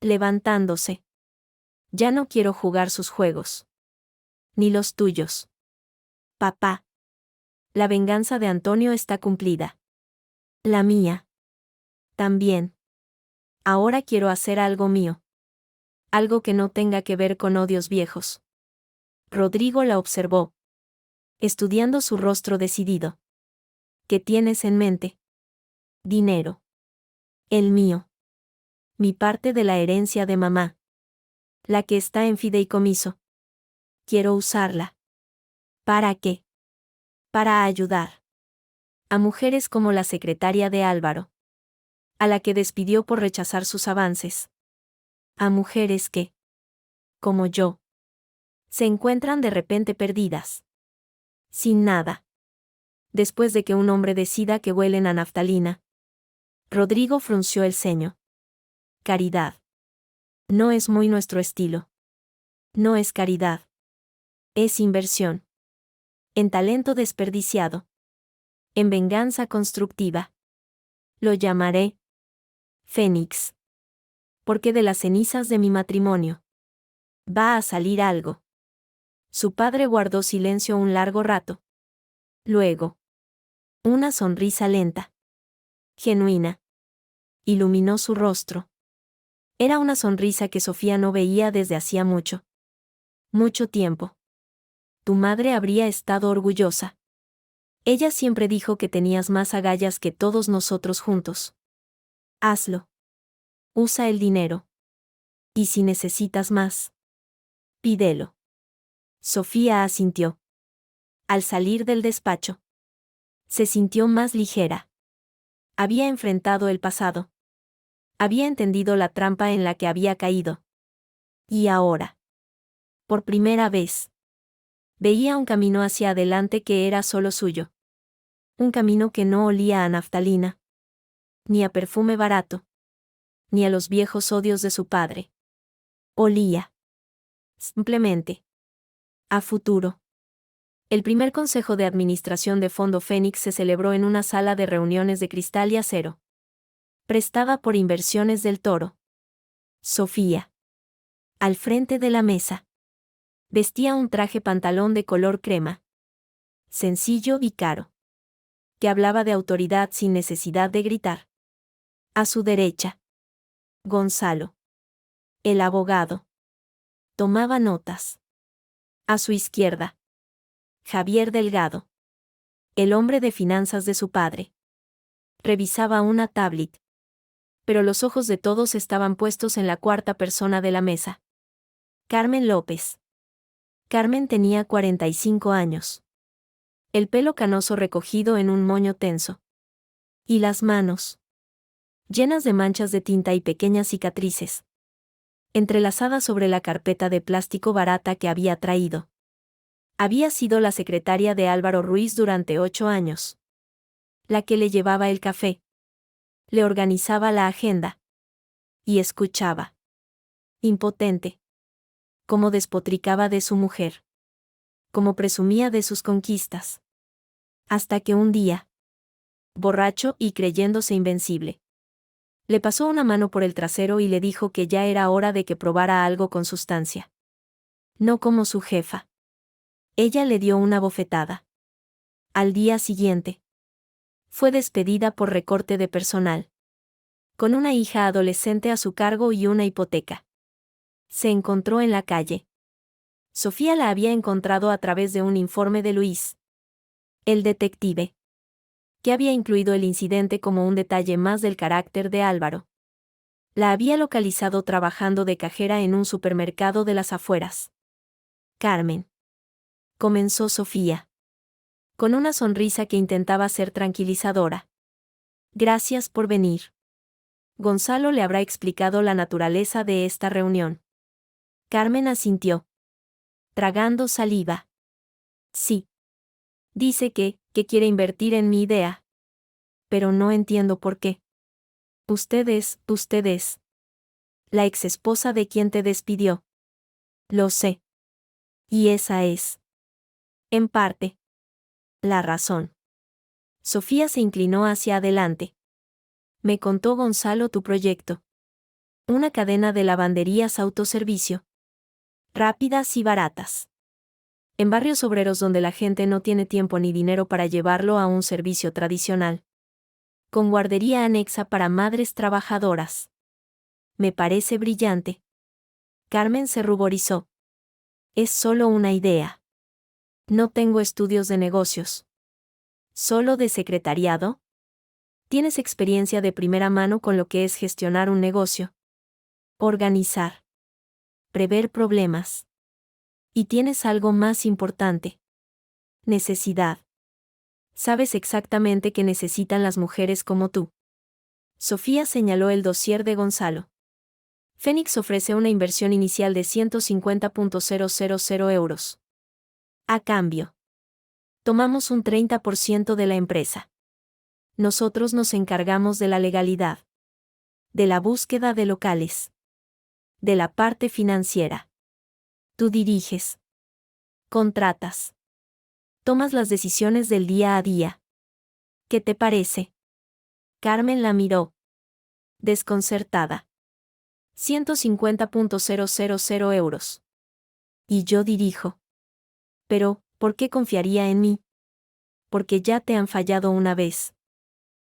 Levantándose. Ya no quiero jugar sus juegos. Ni los tuyos. Papá. La venganza de Antonio está cumplida. La mía. También. Ahora quiero hacer algo mío. Algo que no tenga que ver con odios viejos. Rodrigo la observó, estudiando su rostro decidido. ¿Qué tienes en mente? Dinero. El mío. Mi parte de la herencia de mamá. La que está en fideicomiso. Quiero usarla. ¿Para qué? Para ayudar a mujeres como la secretaria de Álvaro, a la que despidió por rechazar sus avances. A mujeres que, como yo, se encuentran de repente perdidas. Sin nada. Después de que un hombre decida que huelen a naftalina. Rodrigo frunció el ceño. Caridad. No es muy nuestro estilo. No es caridad. Es inversión. En talento desperdiciado. En venganza constructiva. Lo llamaré Fénix. Porque de las cenizas de mi matrimonio va a salir algo. Su padre guardó silencio un largo rato. Luego, una sonrisa lenta, genuina, iluminó su rostro. Era una sonrisa que Sofía no veía desde hacía mucho. Mucho tiempo. Tu madre habría estado orgullosa. Ella siempre dijo que tenías más agallas que todos nosotros juntos. Hazlo. Usa el dinero. Y si necesitas más, pídelo. Sofía asintió. Al salir del despacho, se sintió más ligera. Había enfrentado el pasado. Había entendido la trampa en la que había caído. Y ahora, por primera vez, veía un camino hacia adelante que era solo suyo. Un camino que no olía a naftalina, ni a perfume barato, ni a los viejos odios de su padre. Olía, simplemente, a futuro. El primer consejo de administración de Fondo Fénix se celebró en una sala de reuniones de cristal y acero, prestada por Inversiones del Toro. Sofía, al frente de la mesa, vestía un traje pantalón de color crema, sencillo y caro, que hablaba de autoridad sin necesidad de gritar. A su derecha, Gonzalo, el abogado, tomaba notas. A su izquierda, Javier Delgado, el hombre de finanzas de su padre, revisaba una tablet. Pero los ojos de todos estaban puestos en la cuarta persona de la mesa. Carmen López. Carmen tenía 45 años. El pelo canoso recogido en un moño tenso. Y las manos, llenas de manchas de tinta y pequeñas cicatrices, entrelazadas sobre la carpeta de plástico barata que había traído. Había sido la secretaria de Álvaro Ruiz durante 8 años. La que le llevaba el café. Le organizaba la agenda. Y escuchaba. Impotente. Cómo despotricaba de su mujer. Cómo presumía de sus conquistas. Hasta que un día, borracho y creyéndose invencible, le pasó una mano por el trasero y le dijo que ya era hora de que probara algo con sustancia. No como su jefa. Ella le dio una bofetada. Al día siguiente, fue despedida por recorte de personal. Con una hija adolescente a su cargo y una hipoteca. Se encontró en la calle. Sofía la había encontrado a través de un informe de Luis, el detective, que había incluido el incidente como un detalle más del carácter de Álvaro. La había localizado trabajando de cajera en un supermercado de las afueras. Carmen, comenzó Sofía, con una sonrisa que intentaba ser tranquilizadora. Gracias por venir. Gonzalo le habrá explicado la naturaleza de esta reunión. Carmen asintió, tragando saliva. Sí. Dice que quiere invertir en mi idea. Pero no entiendo por qué. Usted es la exesposa de quien te despidió. Lo sé. Y esa es, en parte, la razón. Sofía se inclinó hacia adelante. Me contó Gonzalo tu proyecto. Una cadena de lavanderías autoservicio. Rápidas y baratas. En barrios obreros donde la gente no tiene tiempo ni dinero para llevarlo a un servicio tradicional. Con guardería anexa para madres trabajadoras. Me parece brillante. Carmen se ruborizó. Es solo una idea. No tengo estudios de negocios. ¿Solo de secretariado? ¿Tienes experiencia de primera mano con lo que es gestionar un negocio? Organizar. Prever problemas. Y tienes algo más importante. Necesidad. Sabes exactamente qué necesitan las mujeres como tú. Sofía señaló el dossier de Gonzalo. Fénix ofrece una inversión inicial de 150.000 euros. A cambio, tomamos un 30% de la empresa. Nosotros nos encargamos de la legalidad, de la búsqueda de locales, de la parte financiera. Tú diriges, contratas, tomas las decisiones del día a día. ¿Qué te parece? Carmen la miró, desconcertada. 150.000 euros. Y yo dirijo. Pero, ¿por qué confiaría en mí? Porque ya te han fallado una vez.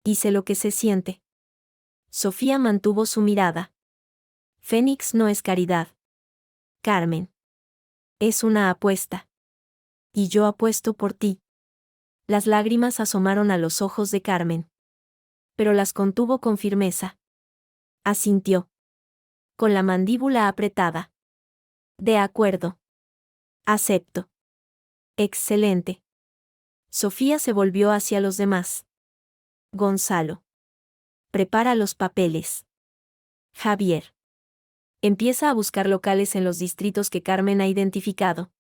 Y sé lo que se siente. Sofía mantuvo su mirada. Fénix no es caridad. Carmen. Es una apuesta. Y yo apuesto por ti. Las lágrimas asomaron a los ojos de Carmen. Pero las contuvo con firmeza. Asintió. Con la mandíbula apretada. De acuerdo. Acepto. Excelente. Sofía se volvió hacia los demás. Gonzalo. Prepara los papeles. Javier. Empieza a buscar locales en los distritos que Carmen ha identificado.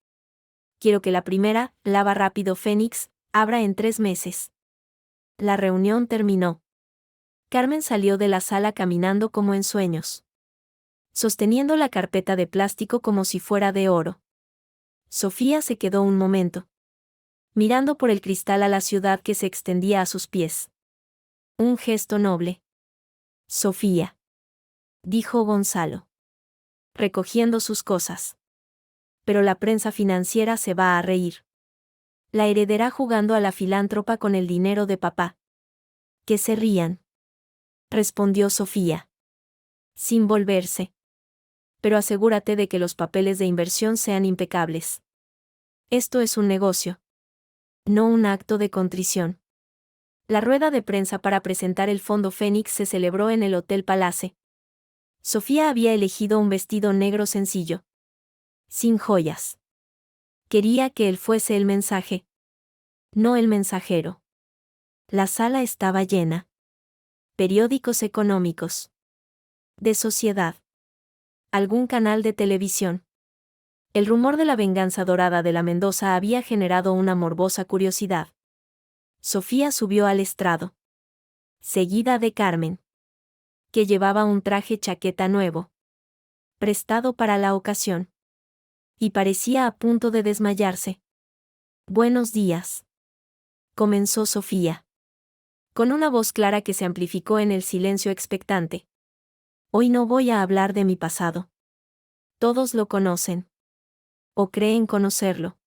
Quiero que la primera, Lava Rápido Fénix, abra en 3 meses. La reunión terminó. Carmen salió de la sala caminando como en sueños, sosteniendo la carpeta de plástico como si fuera de oro. Sofía se quedó un momento, mirando por el cristal a la ciudad que se extendía a sus pies. Un gesto noble. Sofía, dijo Gonzalo, recogiendo sus cosas. Pero la prensa financiera se va a reír. La heredará jugando a la filántropa con el dinero de papá. Que se rían, respondió Sofía, sin volverse. Pero asegúrate de que los papeles de inversión sean impecables. Esto es un negocio, no un acto de contrición. La rueda de prensa para presentar el Fondo Fénix se celebró en el Hotel Palace. Sofía había elegido un vestido negro sencillo, sin joyas. Quería que él fuese el mensaje, no el mensajero. La sala estaba llena. Periódicos económicos. De sociedad. Algún canal de televisión. El rumor de la venganza dorada de la Mendoza había generado una morbosa curiosidad. Sofía subió al estrado, seguida de Carmen, que llevaba un traje chaqueta nuevo, prestado para la ocasión, y parecía a punto de desmayarse. Buenos días, comenzó Sofía, con una voz clara que se amplificó en el silencio expectante. Hoy no voy a hablar de mi pasado. Todos lo conocen. O creen conocerlo.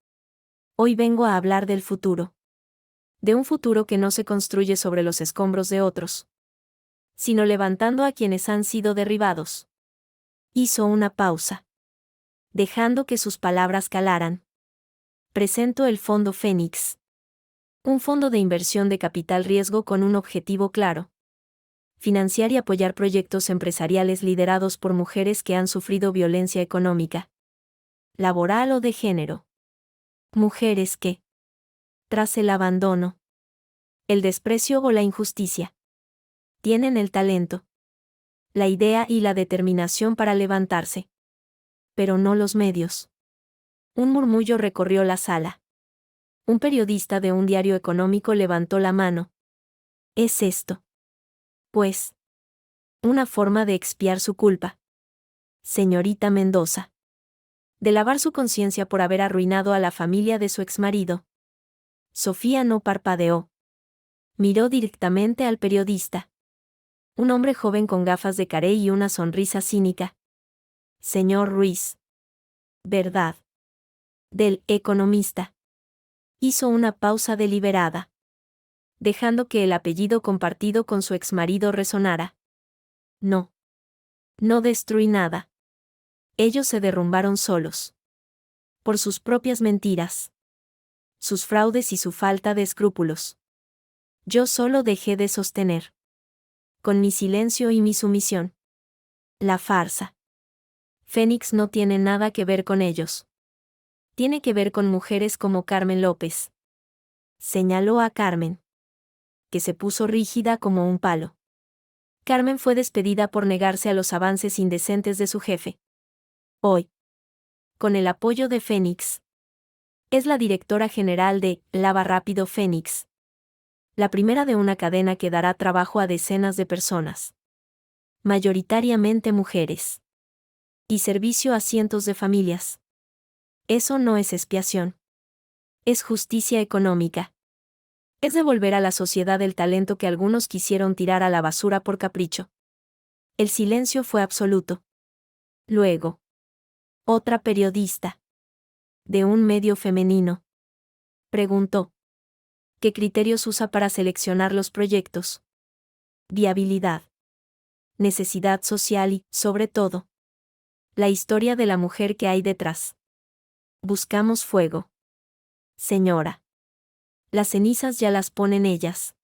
Hoy vengo a hablar del futuro. De un futuro que no se construye sobre los escombros de otros, sino levantando a quienes han sido derribados. Hizo una pausa. dejando que sus palabras calaran. Presento el Fondo Fénix. Un fondo de inversión de capital riesgo con un objetivo claro. Financiar y apoyar proyectos empresariales liderados por mujeres que han sufrido violencia económica, laboral o de género. Mujeres que, tras el abandono, el desprecio o la injusticia, tienen el talento, la idea y la determinación para levantarse. Pero no los medios. Un murmullo recorrió la sala. Un periodista de un diario económico levantó la mano. ¿Es esto, pues, una forma de expiar su culpa, señorita Mendoza? De lavar su conciencia por haber arruinado a la familia de su exmarido. Sofía no parpadeó. Miró directamente al periodista. Un hombre joven con gafas de caré y una sonrisa cínica. Señor Ruiz. ¿Verdad? Del Economista. Hizo una pausa deliberada, dejando que el apellido compartido con su exmarido resonara. No. No destruí nada. Ellos se derrumbaron solos. Por sus propias mentiras. Sus fraudes y su falta de escrúpulos. Yo solo dejé de sostener. Con mi silencio y mi sumisión. La farsa. Fénix no tiene nada que ver con ellos. Tiene que ver con mujeres como Carmen López. Señaló a Carmen, que se puso rígida como un palo. Carmen fue despedida por negarse a los avances indecentes de su jefe. Hoy, con el apoyo de Fénix, es la directora general de Lava Rápido Fénix, la primera de una cadena que dará trabajo a decenas de personas, mayoritariamente mujeres, y servicio a cientos de familias. Eso no es expiación. Es justicia económica. Es devolver a la sociedad el talento que algunos quisieron tirar a la basura por capricho. El silencio fue absoluto. Luego, otra periodista, de un medio femenino, preguntó: ¿qué criterios usa para seleccionar los proyectos? Viabilidad, necesidad social y, sobre todo, la historia de la mujer que hay detrás. Buscamos fuego. Señora. Las cenizas ya las ponen ellas.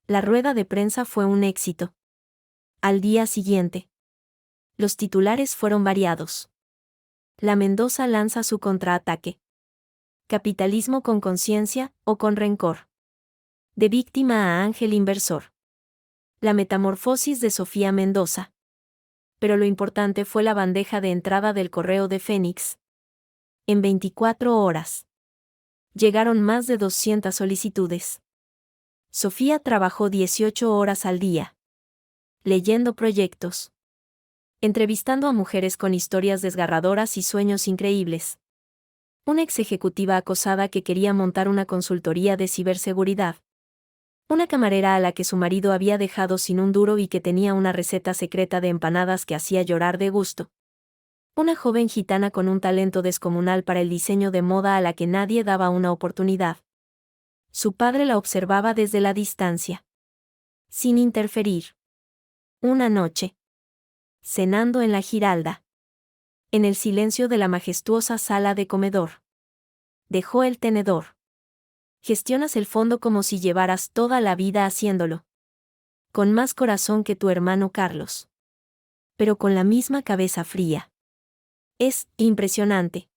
La rueda de prensa fue un éxito. Al día siguiente, los titulares fueron variados. La Mendoza lanza su contraataque. Capitalismo con conciencia o con rencor. De víctima a ángel inversor. La metamorfosis de Sofía Mendoza. Pero lo importante fue la bandeja de entrada del correo de Fénix. En 24 horas. Llegaron más de 200 solicitudes. Sofía trabajó 18 horas al día. Leyendo proyectos. Entrevistando a mujeres con historias desgarradoras y sueños increíbles. Una ex ejecutiva acosada que quería montar una consultoría de ciberseguridad. Una camarera a la que su marido había dejado sin un duro y que tenía una receta secreta de empanadas que hacía llorar de gusto. Una joven gitana con un talento descomunal para el diseño de moda a la que nadie daba una oportunidad. Su padre la observaba desde la distancia. Sin interferir. Una noche. Cenando en la Giralda. En el silencio de la majestuosa sala de comedor. Dejó el tenedor. Gestionas el fondo como si llevaras toda la vida haciéndolo. Con más corazón que tu hermano Carlos. Pero con la misma cabeza fría. Es impresionante.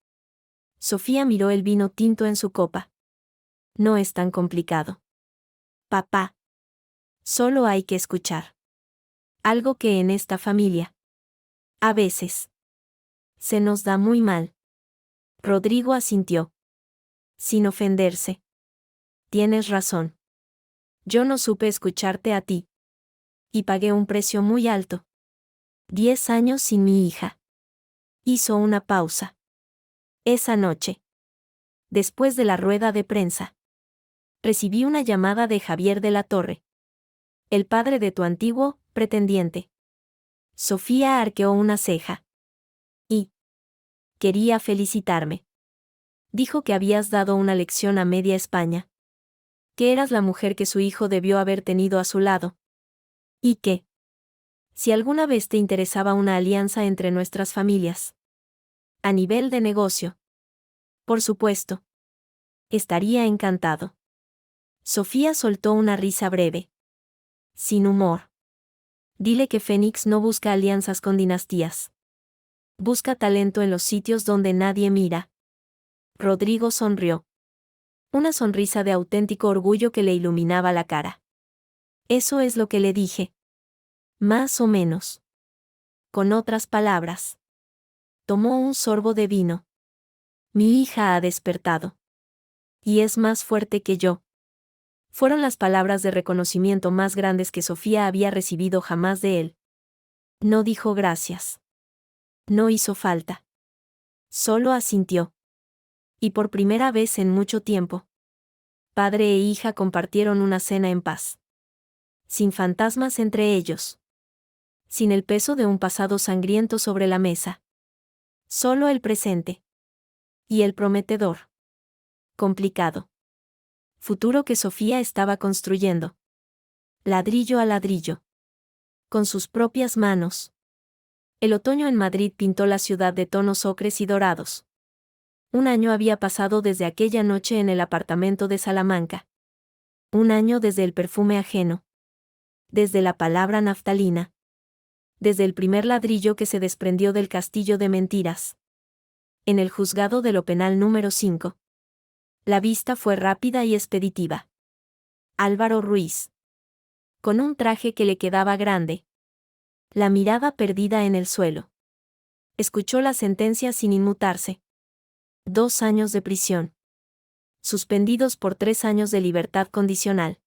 Sofía miró el vino tinto en su copa. No es tan complicado. Papá. Solo hay que escuchar. Algo que en esta familia, a veces, se nos da muy mal. Rodrigo asintió. Sin ofenderse. Tienes razón. Yo no supe escucharte a ti. Y pagué un precio muy alto. 10 años sin mi hija. Hizo una pausa. Esa noche, después de la rueda de prensa, recibí una llamada de Javier de la Torre. El padre de tu antiguo pretendiente. Sofía arqueó una ceja. Y quería felicitarme. Dijo que habías dado una lección a media España. Que eras la mujer que su hijo debió haber tenido a su lado. Y que, si alguna vez te interesaba una alianza entre nuestras familias, A nivel de negocio. Por supuesto. Estaría encantado. Sofía soltó una risa breve. Sin humor. Dile que Fénix no busca alianzas con dinastías. Busca talento en los sitios donde nadie mira. Rodrigo sonrió. Una sonrisa de auténtico orgullo que le iluminaba la cara. Eso es lo que le dije. Más o menos. Con otras palabras. Tomó un sorbo de vino. Mi hija ha despertado. Y es más fuerte que yo. Fueron las palabras de reconocimiento más grandes que Sofía había recibido jamás de él. No dijo gracias. No hizo falta. Solo asintió. Y por primera vez en mucho tiempo, padre e hija compartieron una cena en paz. Sin fantasmas entre ellos. Sin el peso de un pasado sangriento sobre la mesa. Solo el presente. Y el prometedor. Complicado. Futuro que Sofía estaba construyendo. Ladrillo a ladrillo. Con sus propias manos. El otoño en Madrid pintó la ciudad de tonos ocres y dorados. Un año había pasado desde aquella noche en el apartamento de Salamanca. Un año desde el perfume ajeno. Desde la palabra naftalina. Desde el primer ladrillo que se desprendió del castillo de mentiras. En el juzgado de lo penal número 5. La vista fue rápida y expeditiva. Álvaro Ruiz. Con un traje que le quedaba grande. La mirada perdida en el suelo. Escuchó la sentencia sin inmutarse. 2 años de prisión. Suspendidos por 3 años de libertad condicional.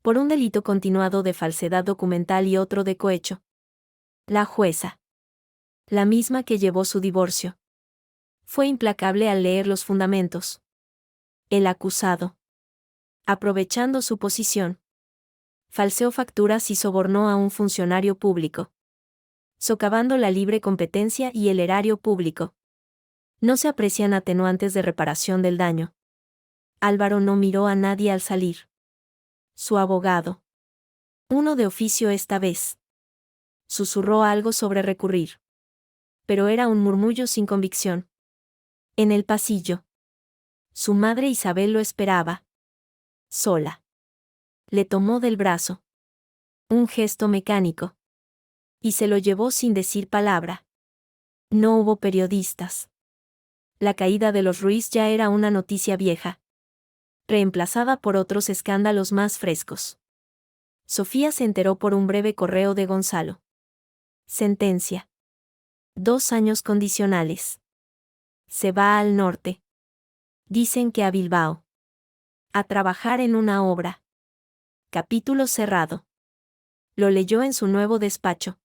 Por un delito continuado de falsedad documental y otro de cohecho. La jueza. La misma que llevó su divorcio. Fue implacable al leer los fundamentos. El acusado. Aprovechando su posición. Falseó facturas y sobornó a un funcionario público. Socavando la libre competencia y el erario público. No se aprecian atenuantes de reparación del daño. Álvaro no miró a nadie al salir. Su abogado. Uno de oficio esta vez. Susurró algo sobre recurrir. Pero era un murmullo sin convicción. En el pasillo. Su madre Isabel lo esperaba. Sola. Le tomó del brazo. Un gesto mecánico. Y se lo llevó sin decir palabra. No hubo periodistas. La caída de los Ruiz ya era una noticia vieja. Reemplazada por otros escándalos más frescos. Sofía se enteró por un breve correo de Gonzalo. Sentencia. 2 años condicionales. Se va al norte. Dicen que a Bilbao. A trabajar en una obra. Capítulo cerrado. Lo leyó en su nuevo despacho.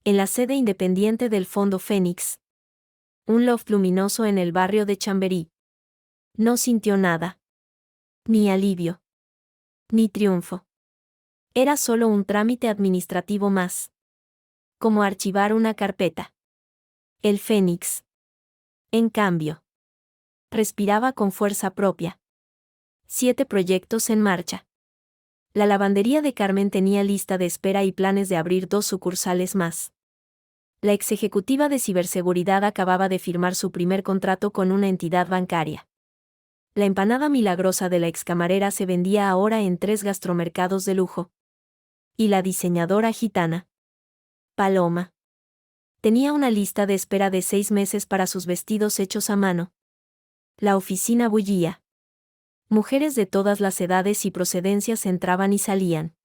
En la sede independiente del Fondo Fénix. Un loft luminoso en el barrio de Chamberí. No sintió nada. Ni alivio. Ni triunfo. Era solo un trámite administrativo más. Como archivar una carpeta. El Fénix. En cambio. Respiraba con fuerza propia. 7 proyectos en marcha. La lavandería de Carmen tenía lista de espera y planes de abrir 2 sucursales más. La ex ejecutiva de ciberseguridad acababa de firmar su primer contrato con una entidad bancaria. La empanada milagrosa de la excamarera se vendía ahora en 3 gastromercados de lujo. Y la diseñadora gitana, Paloma, tenía una lista de espera de 6 meses para sus vestidos hechos a mano. La oficina bullía. Mujeres de todas las edades y procedencias entraban y salían.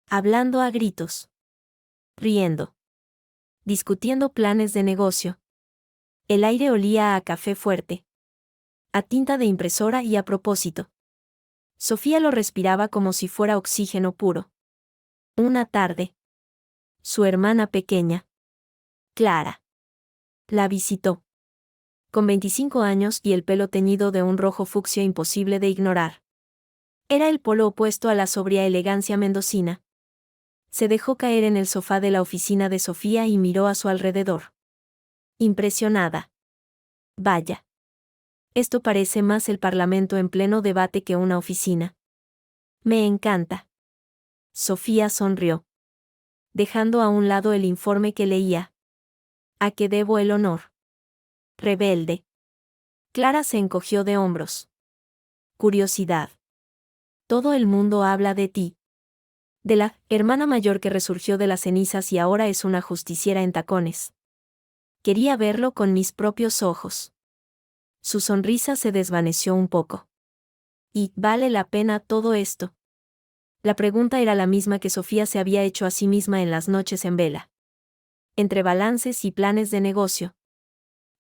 Hablando a gritos. Riendo. Discutiendo planes de negocio. El aire olía a café fuerte. A tinta de impresora y a propósito. Sofía lo respiraba como si fuera oxígeno puro. Una tarde. Su hermana pequeña, Clara, la visitó. Con 25 años y el pelo teñido de un rojo fucsia imposible de ignorar. Era el polo opuesto a la sobria elegancia mendocina. Se dejó caer en el sofá de la oficina de Sofía y miró a su alrededor. Impresionada. Vaya. Esto parece más el Parlamento en pleno debate que una oficina. Me encanta. Sofía sonrió. Dejando a un lado el informe que leía. ¿A qué debo el honor? Rebelde. Clara se encogió de hombros. Curiosidad. Todo el mundo habla de ti. De la hermana mayor que resurgió de las cenizas y ahora es una justiciera en tacones. Quería verlo con mis propios ojos. Su sonrisa se desvaneció un poco. ¿Y vale la pena todo esto? La pregunta era la misma que Sofía se había hecho a sí misma en las noches en vela. Entre balances y planes de negocio.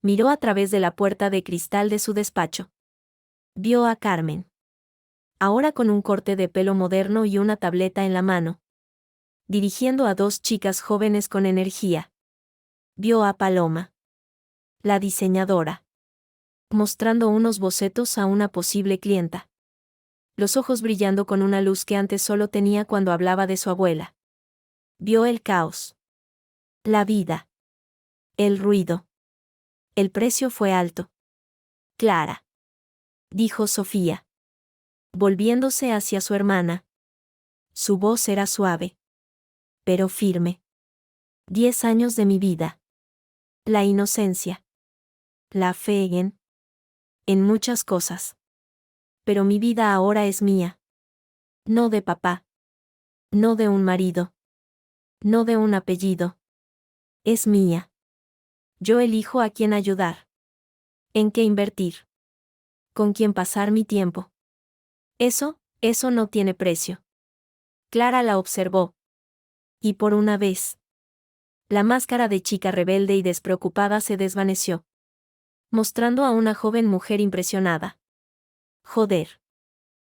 Miró a través de la puerta de cristal de su despacho. Vio a Carmen. Ahora con un corte de pelo moderno y una tableta en la mano. Dirigiendo a dos chicas jóvenes con energía. Vio a Paloma. La diseñadora. Mostrando unos bocetos a una posible clienta. Los ojos brillando con una luz que antes solo tenía cuando hablaba de su abuela. Vio el caos. La vida. El ruido. El precio fue alto. Clara. Dijo Sofía. Volviéndose hacia su hermana. Su voz era suave. Pero firme. 10 años de mi vida. La inocencia. La fe en muchas cosas. Pero mi vida ahora es mía. No de papá. No de un marido. No de un apellido. Es mía. Yo elijo a quién ayudar. En qué invertir. Con quién pasar mi tiempo. Eso no tiene precio. Clara la observó. Y por una vez. La máscara de chica rebelde y despreocupada se desvaneció. Mostrando a una joven mujer impresionada. Joder.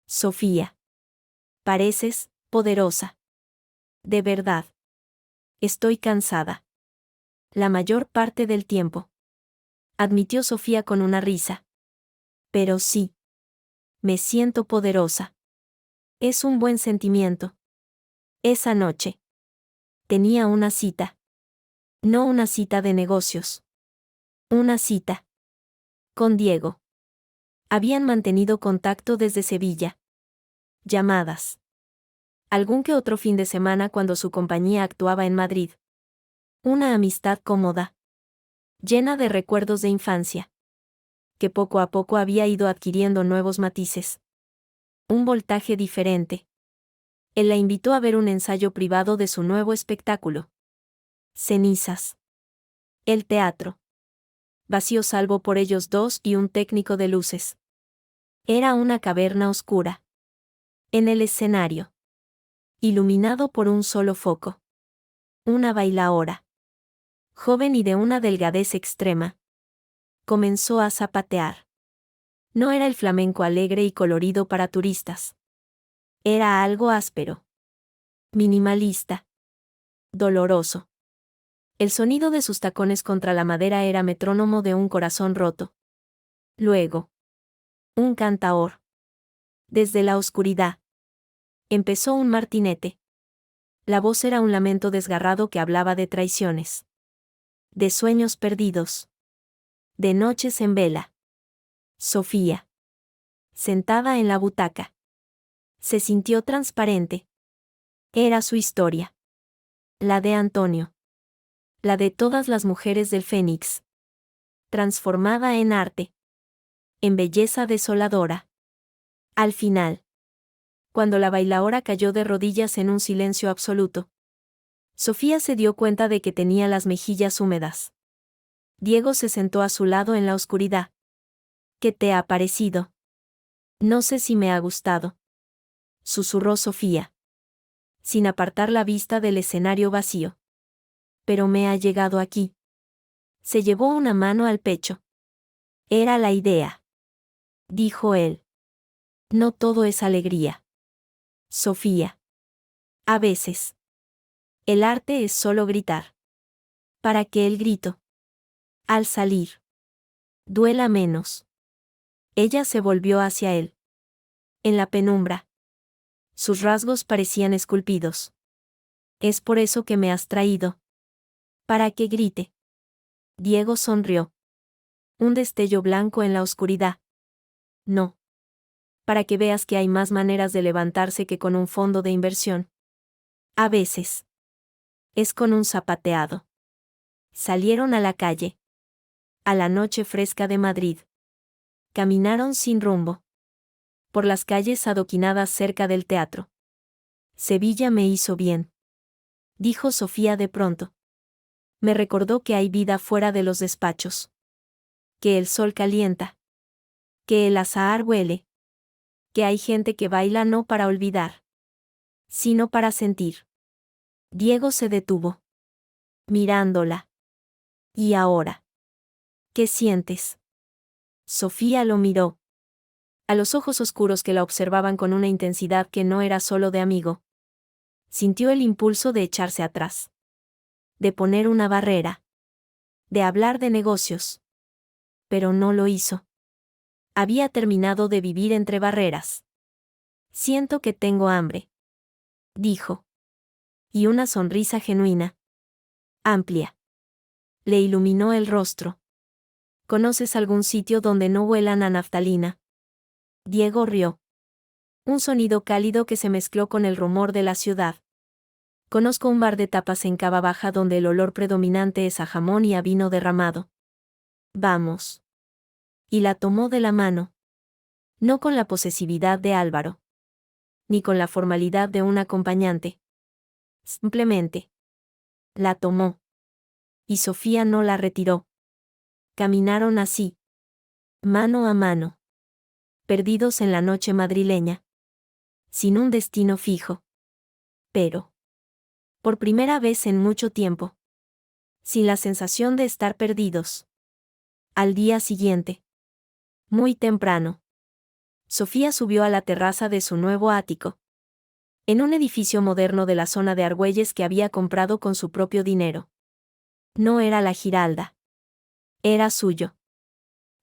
Sofía. Pareces poderosa. De verdad. Estoy cansada. La mayor parte del tiempo. Admitió Sofía con una risa. Pero sí. Me siento poderosa. Es un buen sentimiento. Esa noche. Tenía una cita. No una cita de negocios. Una cita. Con Diego. Habían mantenido contacto desde Sevilla. Llamadas. Algún que otro fin de semana cuando su compañía actuaba en Madrid. Una amistad cómoda. Llena de recuerdos de infancia. Que poco a poco había ido adquiriendo nuevos matices. Un voltaje diferente. Él la invitó a ver un ensayo privado de su nuevo espectáculo. Cenizas. El teatro. Vacío salvo por ellos dos y un técnico de luces. Era una caverna oscura. En el escenario. Iluminado por un solo foco. Una bailaora. Joven y de una delgadez extrema. Comenzó a zapatear. No era el flamenco alegre y colorido para turistas. Era algo áspero. Minimalista. Doloroso. El sonido de sus tacones contra la madera era metrónomo de un corazón roto. Luego. Un cantaor. Desde la oscuridad. Empezó un martinete. La voz era un lamento desgarrado que hablaba de traiciones. De sueños perdidos. De noches en vela. Sofía. Sentada en la butaca. Se sintió transparente. Era su historia. La de Antonio. La de todas las mujeres del Fénix. Transformada en arte. En belleza desoladora. Al final. Cuando la bailaora cayó de rodillas en un silencio absoluto. Sofía se dio cuenta de que tenía las mejillas húmedas. Diego se sentó a su lado en la oscuridad. ¿Qué te ha parecido? No sé si me ha gustado. Susurró Sofía. Sin apartar la vista del escenario vacío. Pero me ha llegado aquí. Se llevó una mano al pecho. Era la idea. Dijo él. No todo es alegría. Sofía. A veces. El arte es solo gritar. ¿Para qué el grito? Al salir. Duela menos. Ella se volvió hacia él. En la penumbra. Sus rasgos parecían esculpidos. Es por eso que me has traído. Para que grite. Diego sonrió. Un destello blanco en la oscuridad. No. Para que veas que hay más maneras de levantarse que con un fondo de inversión. A veces. Es con un zapateado. Salieron a la calle. A la noche fresca de Madrid. Caminaron sin rumbo. Por las calles adoquinadas cerca del teatro. Sevilla me hizo bien. Dijo Sofía de pronto. Me recordó que hay vida fuera de los despachos. Que el sol calienta. Que el azahar huele. Que hay gente que baila no para olvidar, sino para sentir. Diego se detuvo. Mirándola. ¿Y ahora? ¿Qué sientes? Sofía lo miró. A los ojos oscuros que la observaban con una intensidad que no era solo de amigo. Sintió el impulso de echarse atrás. De poner una barrera. De hablar de negocios. Pero no lo hizo. Había terminado de vivir entre barreras. Siento que tengo hambre. Dijo. Y una sonrisa genuina. Amplia. Le iluminó el rostro. ¿Conoces algún sitio donde no huelan a naftalina? Diego rió. Un sonido cálido que se mezcló con el rumor de la ciudad. Conozco un bar de tapas en Cava Baja donde el olor predominante es a jamón y a vino derramado. Vamos. Y la tomó de la mano. No con la posesividad de Álvaro. Ni con la formalidad de un acompañante. Simplemente. La tomó. Y Sofía no la retiró. Caminaron así. Mano a mano. Perdidos en la noche madrileña. Sin un destino fijo. Pero. Por primera vez en mucho tiempo. Sin la sensación de estar perdidos. Al día siguiente. Muy temprano. Sofía subió a la terraza de su nuevo ático. En un edificio moderno de la zona de Argüelles que había comprado con su propio dinero. No era la Giralda. Era suyo.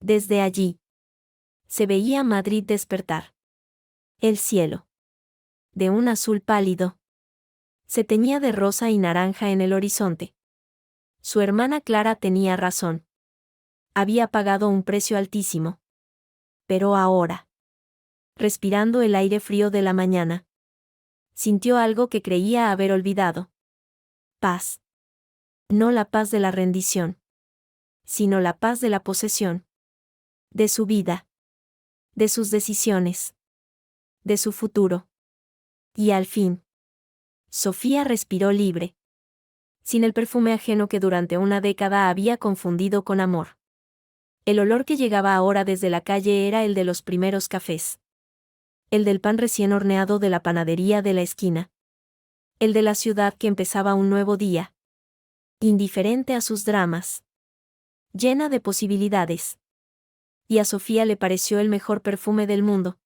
Desde allí. Se veía Madrid despertar. El cielo. De un azul pálido. Se teñía de rosa y naranja en el horizonte. Su hermana Clara tenía razón. Había pagado un precio altísimo. Pero ahora. Respirando el aire frío de la mañana. Sintió algo que creía haber olvidado. Paz. No la paz de la rendición. Sino la paz de la posesión. De su vida. De sus decisiones. De su futuro. Y al fin. Sofía respiró libre. Sin el perfume ajeno que durante una década había confundido con amor. El olor que llegaba ahora desde la calle era el de los primeros cafés. El del pan recién horneado de la panadería de la esquina. El de la ciudad que empezaba un nuevo día. Indiferente a sus dramas. Llena de posibilidades. Y a Sofía le pareció el mejor perfume del mundo.